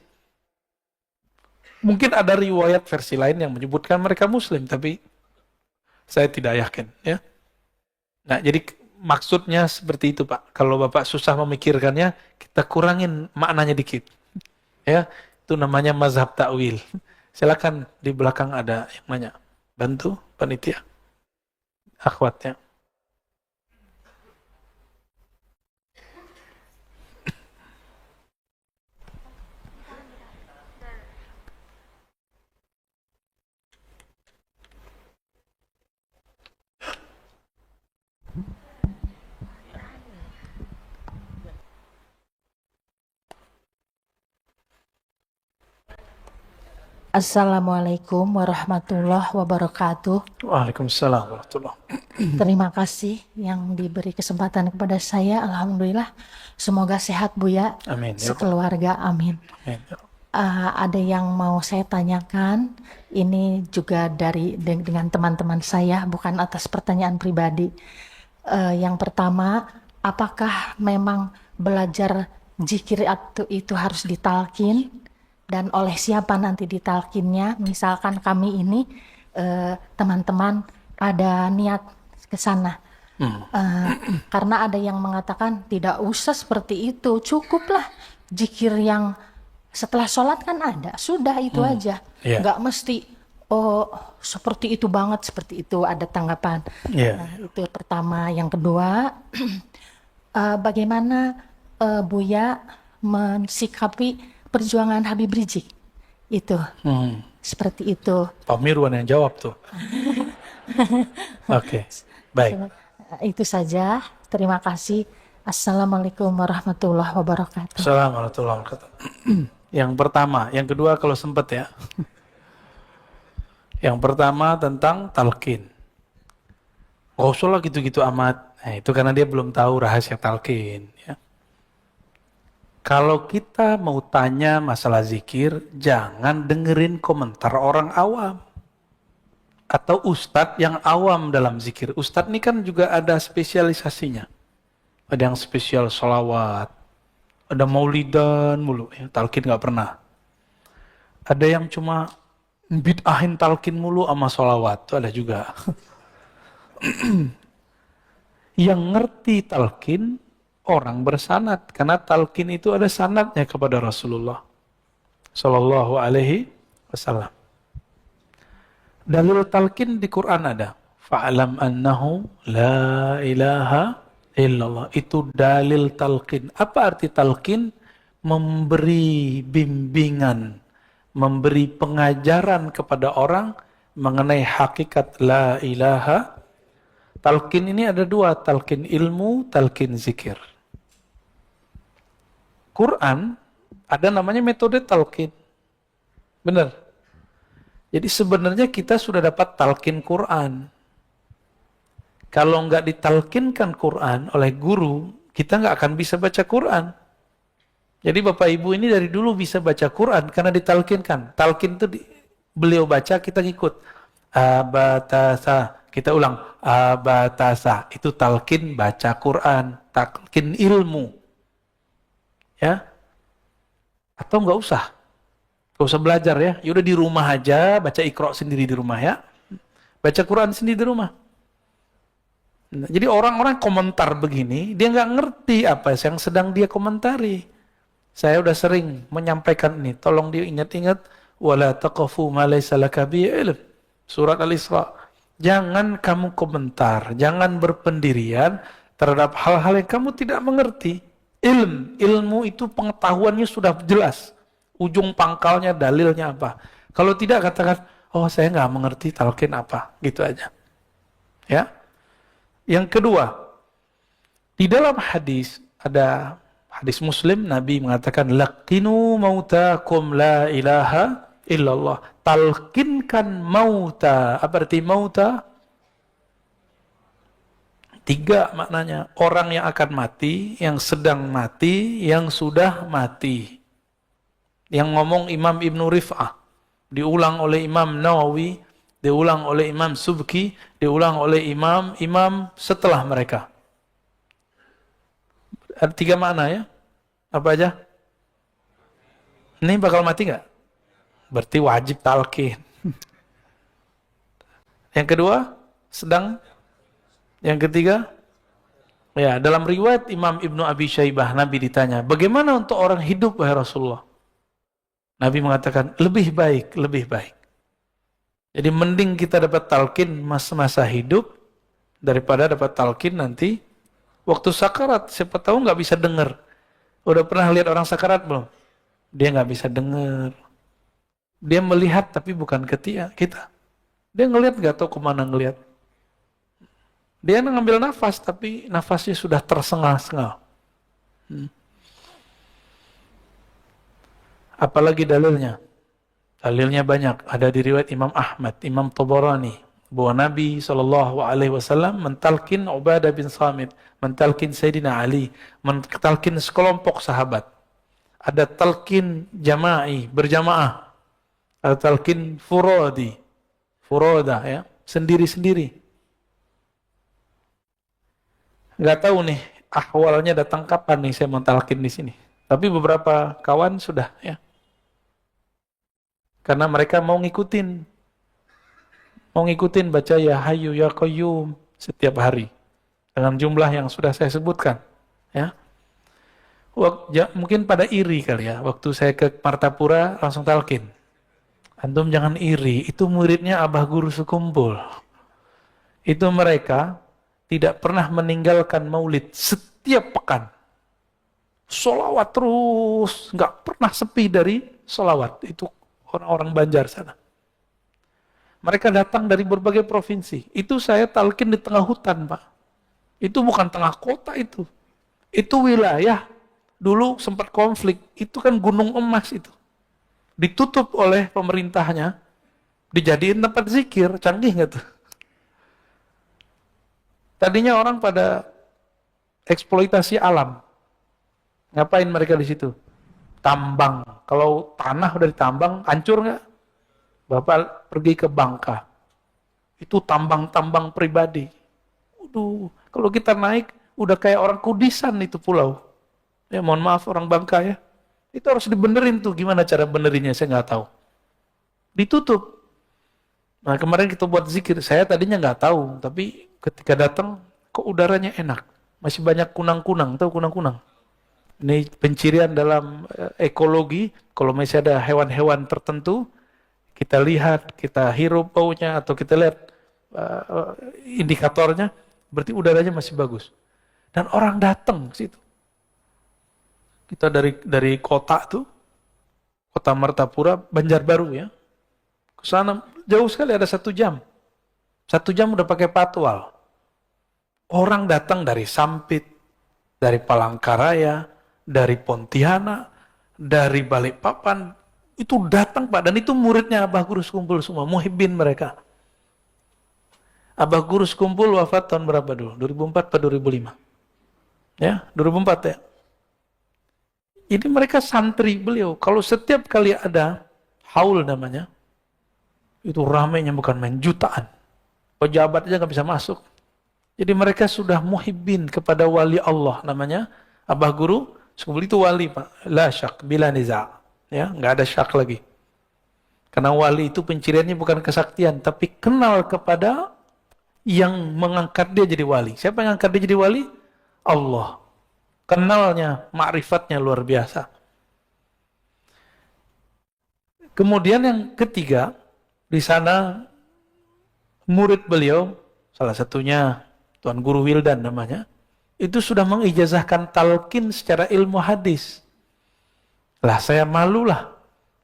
Mungkin ada riwayat versi lain yang menyebutkan mereka muslim, tapi saya tidak yakin. Ya. Nah, jadi maksudnya seperti itu, Pak. Kalau Bapak susah memikirkannya, kita kurangin maknanya dikit. Ya, itu namanya mazhab ta'wil. Silakan di belakang ada yang nanya. Bantu panitia, akhwatnya. Assalamualaikum warahmatullahi wabarakatuh. Waalaikumsalam warahmatullahi. Terima kasih yang diberi kesempatan kepada saya. Alhamdulillah. Semoga sehat Buya. Amin. Ya Rabb. Sekeluarga. Amin. Amin. Ya Rabb. Ada yang mau saya tanyakan. Ini juga dengan teman-teman saya, bukan atas pertanyaan pribadi. Yang pertama, apakah memang belajar zikir itu harus ditalkin? Dan oleh siapa nanti ditalkinnya? Misalkan kami ini teman-teman ada niat ke sana. Karena ada yang mengatakan tidak usah seperti itu, cukuplah zikir yang setelah sholat kan ada, sudah itu aja. Nggak mesti seperti itu banget, seperti itu, ada tanggapan. Nah, itu pertama. Yang kedua, bagaimana Buya mensikapi perjuangan Habib Rizik itu, seperti itu. Pak Mirwan yang jawab tuh. Oke, baik. Itu saja. Terima kasih. Assalamualaikum warahmatullahi wabarakatuh. Assalamualaikum warahmatullahi wabarakatuh. Yang pertama, yang kedua kalau sempat ya. Yang pertama tentang talqin. Nggak usah lah gitu-gitu amat. Nah, itu karena dia belum tahu rahasia talqin. Ya. Kalau kita mau tanya masalah zikir, jangan dengerin komentar orang awam. Atau ustadz yang awam dalam zikir. Ustadz ini kan juga ada spesialisasinya. Ada yang spesial sholawat. Ada maulidan mulu. Ya, talqin nggak pernah. Ada yang cuma bid'ahin talqin mulu sama sholawat. Itu ada juga. Yang ngerti talqin, orang bersanad, karena talqin itu ada sanadnya kepada Rasulullah Sallallahu Alaihi Wasallam. Dalil talqin di Quran ada. Fa'alam annahu la ilaha illallah. Itu dalil talqin. Apa arti talqin? Memberi bimbingan, memberi pengajaran kepada orang mengenai hakikat la ilaha. Talqin ini ada dua, talqin ilmu, talqin zikir. Quran ada namanya metode talqin. Benar. Jadi sebenarnya kita sudah dapat talqin Quran. Kalau nggak ditalkinkan Quran oleh guru, kita nggak akan bisa baca Quran. Jadi Bapak Ibu ini dari dulu bisa baca Quran karena ditalkinkan. Talqin itu beliau baca, kita ngikut. Abatasa, kita ulang. Abatasa, itu talqin baca Quran, talqin ilmu. Ya, atau nggak usah belajar ya. Yaudah di rumah aja baca Iqra sendiri di rumah ya, baca Quran sendiri di rumah. Nah, jadi orang-orang komentar begini dia nggak ngerti apa yang sedang dia komentari. Saya udah sering menyampaikan ini, tolong diingat-ingat. Wala taqafu ma laysa laka bihi ilm. Surat Al-Isra. Jangan kamu komentar, jangan berpendirian terhadap hal-hal yang kamu tidak mengerti. Ilmu itu pengetahuannya sudah jelas. Ujung pangkalnya, dalilnya apa. Kalau tidak katakan, oh saya nggak mengerti talqin apa. Gitu aja. Ya. Yang kedua, di dalam hadis, ada hadis Muslim, Nabi mengatakan, laqinu mautakum la ilaha illallah. Talqinkan mauta. Apa arti mauta? 3 maknanya. Orang yang akan mati, yang sedang mati, yang sudah mati. Yang ngomong Imam Ibn Rif'ah. Diulang oleh Imam Nawawi, diulang oleh Imam Subki, diulang oleh imam setelah mereka. Ada 3 makna ya. Apa aja? Ini bakal mati nggak? Berarti wajib talqin. Yang kedua, sedang Yang ketiga, ya, dalam riwayat Imam Ibnu Abi Syaibah, Nabi ditanya, bagaimana untuk orang hidup, wahai Rasulullah? Nabi mengatakan, lebih baik, lebih baik. Jadi mending kita dapat talqin masa hidup, daripada dapat talqin nanti, waktu sakarat, siapa tahu nggak bisa dengar. Udah pernah lihat orang sakarat belum? Dia nggak bisa dengar. Dia melihat tapi bukan kita. Dia ngelihat nggak tahu kemana ngelihat. Dia ngambil nafas, tapi nafasnya sudah tersengal-sengal. Apalagi dalilnya? Dalilnya banyak. Ada di riwayat Imam Ahmad, Imam Tabarani, bahwa Nabi SAW mentalkin Ubadah bin Samit, mentalkin Sayyidina Ali, mentalkin sekelompok sahabat. Ada talqin jama'i, berjamaah. Ada talqin furoda, ya, sendiri-sendiri. Nggak tahu nih ahwalnya datang kapan nih saya mentalkin di sini. Tapi beberapa kawan sudah, ya. Karena mereka mau ngikutin baca ya Hayyu ya Qayyum setiap hari dengan jumlah yang sudah saya sebutkan, ya. Mungkin pada iri kali ya, waktu saya ke Martapura langsung talkin. Antum jangan iri, itu muridnya Abah Guru Sekumpul. Itu mereka tidak pernah meninggalkan maulid setiap pekan. Sholawat terus, nggak pernah sepi dari sholawat. Itu orang-orang Banjar sana. Mereka datang dari berbagai provinsi. Itu saya talqin di tengah hutan, Pak. Itu bukan tengah kota itu. Itu wilayah. Dulu sempat konflik. Itu kan gunung emas itu. Ditutup oleh pemerintahnya. Dijadiin tempat zikir. Canggih nggak tuh? Tadinya orang pada eksploitasi alam. Ngapain mereka di situ? Tambang. Kalau tanah udah ditambang, hancur nggak? Bapak pergi ke Bangka. Itu tambang-tambang pribadi. Waduh, kalau kita naik, udah kayak orang kudisan itu pulau. Ya mohon maaf orang Bangka ya. Itu harus dibenerin tuh. Gimana cara benerinnya? Saya nggak tahu. Ditutup. Nah kemarin kita buat zikir. Saya tadinya nggak tahu. Tapi ketika datang, kok udaranya enak. Masih banyak kunang-kunang. Tahu kunang-kunang? Ini pencirian dalam ekologi. Kalau masih ada hewan-hewan tertentu, kita lihat, kita hirup baunya, atau kita lihat indikatornya, berarti udaranya masih bagus. Dan orang datang ke situ. Kita dari kota tuh, kota Martapura, Banjarbaru ya, ke sana jauh sekali, ada 1 jam. 1 jam udah pakai patwal. Orang datang dari Sampit, dari Palangkaraya, dari Pontianak, dari Balikpapan, itu datang Pak, dan itu muridnya Abah Guru Sekumpul semua, muhibbin mereka. Abah Guru Sekumpul wafat tahun berapa dulu? 2004 atau 2005? Ya, 2004 ya. Ini mereka santri beliau. Kalau setiap kali ada haul namanya, itu ramainya bukan main, jutaan. Pejabat aja nggak bisa masuk. Jadi mereka sudah muhibbin kepada wali Allah namanya. Abah Guru Sekumpul itu wali Pak. La syak, bila niza'. Ya, nggak ada syak lagi. Karena wali itu penciriannya bukan kesaktian, tapi kenal kepada yang mengangkat dia jadi wali. Siapa yang angkat dia jadi wali? Allah. Kenalnya, ma'rifatnya luar biasa. Kemudian yang ketiga, di sana murid beliau, salah satunya Tuan Guru Wildan namanya, itu sudah mengijazahkan talqin secara ilmu hadis. Lah saya malulah,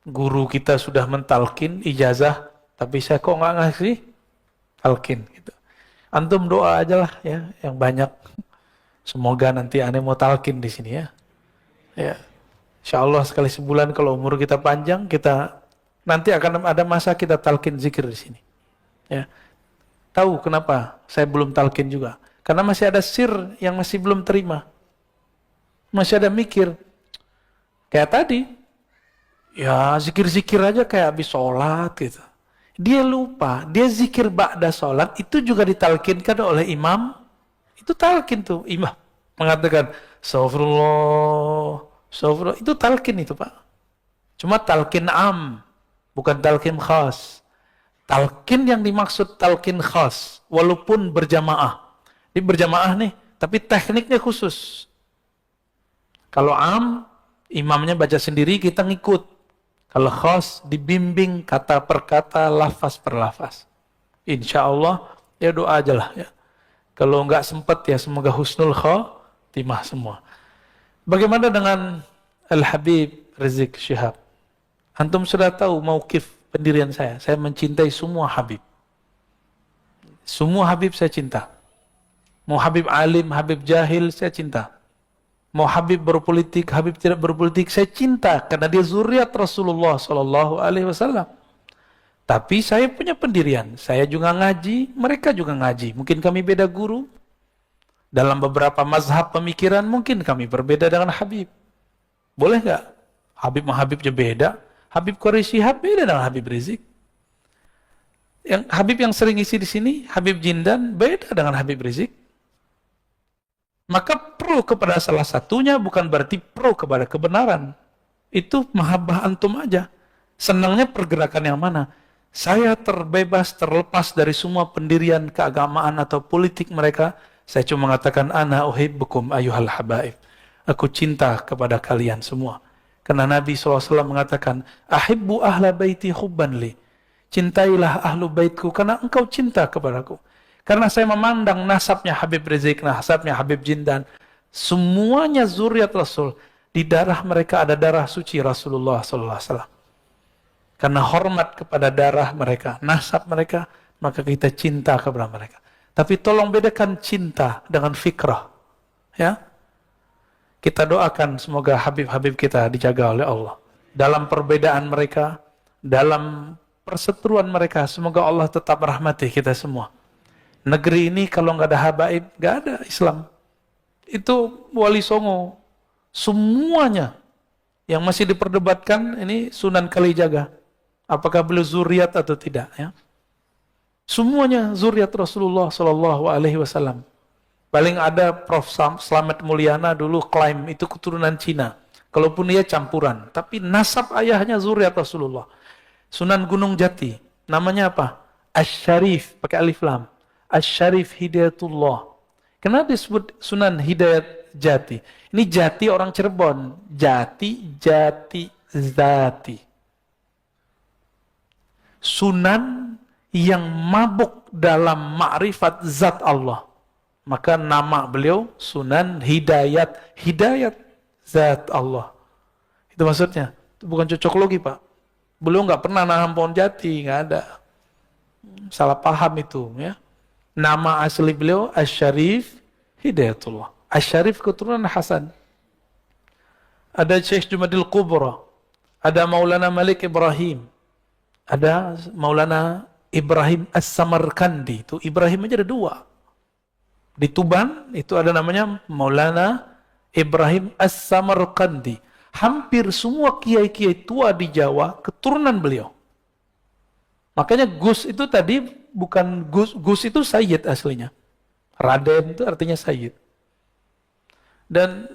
guru kita sudah mentalkin ijazah, tapi saya kok nggak ngasih talqin gitu. Antum doa aja lah ya, yang banyak. Semoga nanti aneh mau talqin di sini ya. Ya, insya Allah sekali sebulan kalau umur kita panjang, kita nanti akan ada masa kita talqin zikir di sini. Ya, tahu kenapa saya belum talqin juga? Karena masih ada sir yang masih belum terima, masih ada mikir. Kayak tadi, ya zikir-zikir aja kayak habis sholat gitu. Dia lupa, dia zikir ba'da sholat, itu juga ditalkinkan oleh imam. Itu talqin tuh, imam mengatakan, Astagfirullah, itu talqin itu Pak. Cuma talqin am, bukan talqin khas. Talqin yang dimaksud talqin khas, walaupun berjamaah. Ini berjamaah nih, tapi tekniknya khusus. Kalau imamnya baca sendiri, kita ngikut. Kalau khas, dibimbing kata per kata, lafaz per lafaz. Insya Allah, ya doa aja lah ya. Kalau nggak sempat ya, semoga husnul khotimah semua. Bagaimana dengan Al-Habib Rizik Syihab? Antum sudah tahu mauqif pendirian saya. Saya mencintai semua Habib. Semua Habib saya cinta. Mau Habib alim, Habib jahil, saya cinta. Mau Habib berpolitik, Habib tidak berpolitik, saya cinta karena dia zuriat Rasulullah Sallallahu Alaihi Wasallam. Tapi saya punya pendirian, saya juga ngaji, mereka juga ngaji. Mungkin kami beda guru. Dalam beberapa mazhab pemikiran mungkin kami berbeda dengan Habib. Boleh nggak? Habib sama Habibnya beda. Habib Quraisy Shihab beda dengan Habib Rizik. Habib yang sering isi di sini, Habib Jindan beda dengan Habib Rizik. Maka pro kepada salah satunya bukan berarti pro kepada kebenaran. Itu mahabbah antum aja. Senangnya pergerakan yang mana? Saya terbebas, terlepas dari semua pendirian keagamaan atau politik mereka. Saya cuma mengatakan, ana uhibbukum ayuhal habaib. Aku cinta kepada kalian semua. Karena Nabi SAW mengatakan, ahibbu ahla baiti hubban li. Cintailah ahlu baitku karena engkau cinta kepadaku. Karena saya memandang nasabnya Habib Rizik, nasabnya Habib Jindan, semuanya zuriat Rasul. Di darah mereka ada darah suci Rasulullah SAW. Karena hormat kepada darah mereka, nasab mereka, maka kita cinta kepada mereka. Tapi tolong bedakan cinta dengan fikrah. Ya, kita doakan semoga Habib-Habib kita dijaga oleh Allah. Dalam perbedaan mereka, dalam perseteruan mereka, semoga Allah tetap merahmati kita semua. Negeri ini kalau nggak ada habaib, nggak ada Islam. Itu Wali Songo. Semuanya yang masih diperdebatkan ini Sunan Kalijaga. Apakah beliau zuriat atau tidak? Ya. Semuanya zuriat Rasulullah Sallallahu Alaihi Wasallam. Paling ada Prof. Slamet Mulyana dulu klaim itu keturunan Cina. Kalaupun dia campuran, tapi nasab ayahnya zuriat Rasulullah. Sunan Gunung Jati, namanya apa? Asy-Syarif, pakai alif lam. Asy-Syarif Hidayatullah. Kenapa disebut Sunan Hidayat Jati? Ini Jati orang Cirebon. Jati, Zati. Sunan yang mabuk dalam ma'rifat zat Allah. Maka nama beliau Sunan Hidayat. Hidayat zat Allah. Itu maksudnya. Itu bukan cocok logi, Pak. Beliau nggak pernah nanam pohon jati, nggak ada. Salah paham itu, ya. Nama asli beliau Asy-Syarif Hidayatullah. Asy-Syarif keturunan Hasan. Ada Syekh Jumadil Kubra. Ada Maulana Malik Ibrahim. Ada Maulana Ibrahim As-Samarkandi. Itu Ibrahim aja ada dua. Di Tuban itu ada namanya Maulana Ibrahim As-Samarkandi. Hampir semua kiai-kiai tua di Jawa keturunan beliau. Makanya Gus itu tadi bukan Gus itu Sayyid aslinya. Raden itu artinya Sayyid. Dan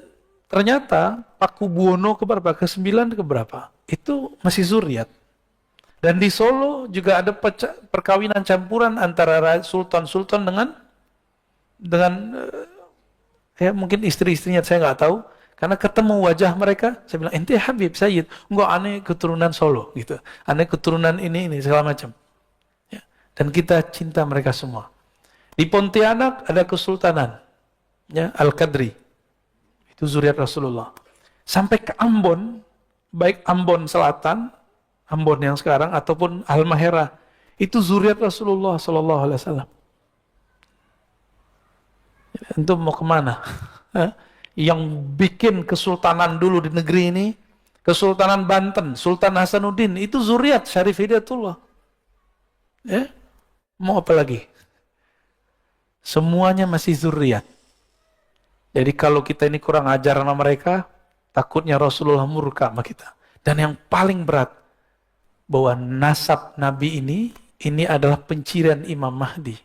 ternyata Paku Buwono keberapa? Ke-9 keberapa? Itu masih zuriat. Dan di Solo juga ada perkawinan campuran antara sultan-sultan dengan ya mungkin istri-istrinya saya nggak tahu. Karena ketemu wajah mereka, saya bilang, ente Habib Sayyid, enggak aneh keturunan Solo, gitu. Aneh keturunan ini segala macam. Ya. Dan kita cinta mereka semua. Di Pontianak ada kesultanan, ya, Al-Qadri. Itu zuriat Rasulullah. Sampai ke Ambon, baik Ambon Selatan, Ambon yang sekarang, ataupun Halmahera, itu zuriat Rasulullah Sallallahu Alaihi Wasallam. Untuk mau kemana? Yang bikin kesultanan dulu di negeri ini, Kesultanan Banten, Sultan Hasanuddin, itu zuriat Syarif Hidayatullah. Ya? Mau apa lagi? Semuanya masih zuriat. Jadi kalau kita ini kurang ajar sama mereka, takutnya Rasulullah murka sama kita. Dan yang paling berat, bahwa nasab Nabi ini adalah pencirian Imam Mahdi.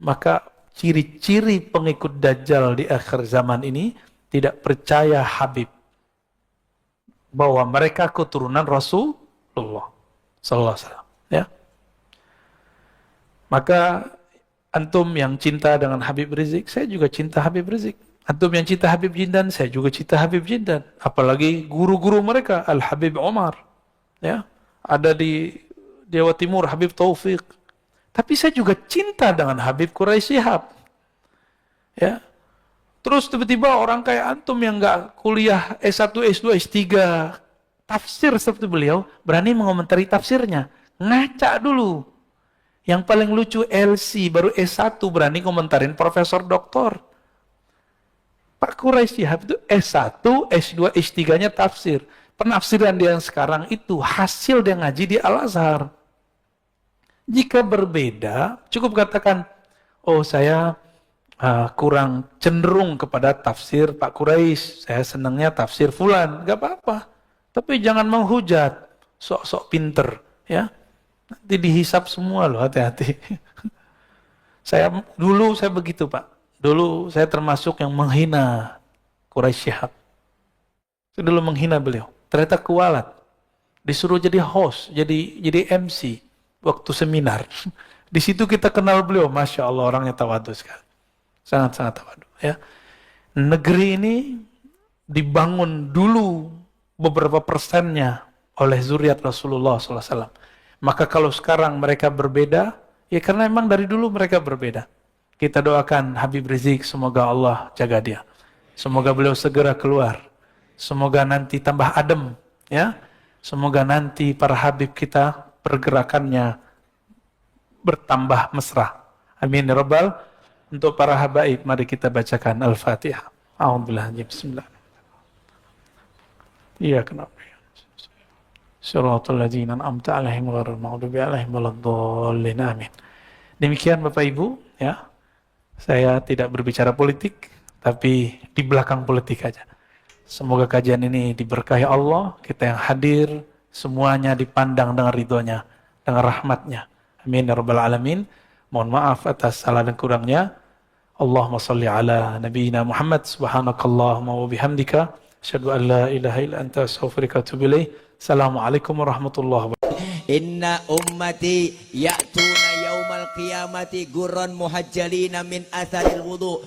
Maka ciri-ciri pengikut Dajjal di akhir zaman ini tidak percaya Habib. Bahwa mereka keturunan Rasulullah Sallallahu Alaihi Wasallam. Ya. Maka Antum yang cinta dengan Habib Rizik, saya juga cinta Habib Rizik. Antum yang cinta Habib Jindan, saya juga cinta Habib Jindan. Apalagi guru-guru mereka, Al-Habib Omar. Ya, ada di Jawa Timur, Habib Taufik. Tapi saya juga cinta dengan Habib Quraisy Shihab. Ya. Terus tiba-tiba orang kayak antum yang nggak kuliah S1, S2, S3, tafsir seperti beliau, berani mengomentari tafsirnya. Ngaca dulu. Yang paling lucu LC, baru S1 berani komentarin profesor doktor. Pak Quraisy Shihab itu S1, S2, S3-nya tafsir. Penafsiran dia yang sekarang itu hasil dia ngaji di Al-Azhar. Jika berbeda, cukup katakan, oh saya kurang cenderung kepada tafsir Pak Quraisy, saya senangnya tafsir fulan, gak apa-apa. Tapi jangan menghujat, sok-sok pinter, ya. Nanti dihisap semua loh, hati-hati. Dulu saya begitu Pak. Dulu saya termasuk yang menghina Quraisy Shihab. Saya dulu menghina beliau. Ternyata kualat. Disuruh jadi host, jadi MC waktu seminar. Di situ kita kenal beliau, Masya Allah, orangnya tawadhu sekali. Sangat-sangat tawadhu. Ya. Negeri ini dibangun dulu beberapa persennya oleh zuriat Rasulullah SAW. Maka kalau sekarang mereka berbeda, ya karena memang dari dulu mereka berbeda. Kita doakan Habib Rizik, semoga Allah jaga dia. Semoga beliau segera keluar. Semoga nanti tambah adem, ya. Semoga nanti para Habib kita pergerakannya bertambah mesra. Amin ya Rabbal. Untuk para habaib, mari kita bacakan Al-Fatihah. A'udzubillahi bismillah. Iya kenapa? Shiratal ladzina an'amta 'alaihim ghairil maghdubi 'alaihim waladdallin. Amin. Demikian Bapak Ibu, ya. Saya tidak berbicara politik, tapi di belakang politik aja. Semoga kajian ini diberkahi Allah, kita yang hadir semuanya dipandang dengan ridhonya, dengan rahmatnya. Amin ya rabbal alamin. Mohon maaf atas salah dan kurangnya. Allahumma salli ala nabiyyina Muhammad, subhanakallahumma wa bihamdika, asyhadu an la ilaha illa anta, astaghfiruka wa atubu ilaik. Assalamualaikum warahmatullahi wabarakatuh. Inna ummati ya'tuna yaumal qiyamati gurran muhajjalina min atharil wudu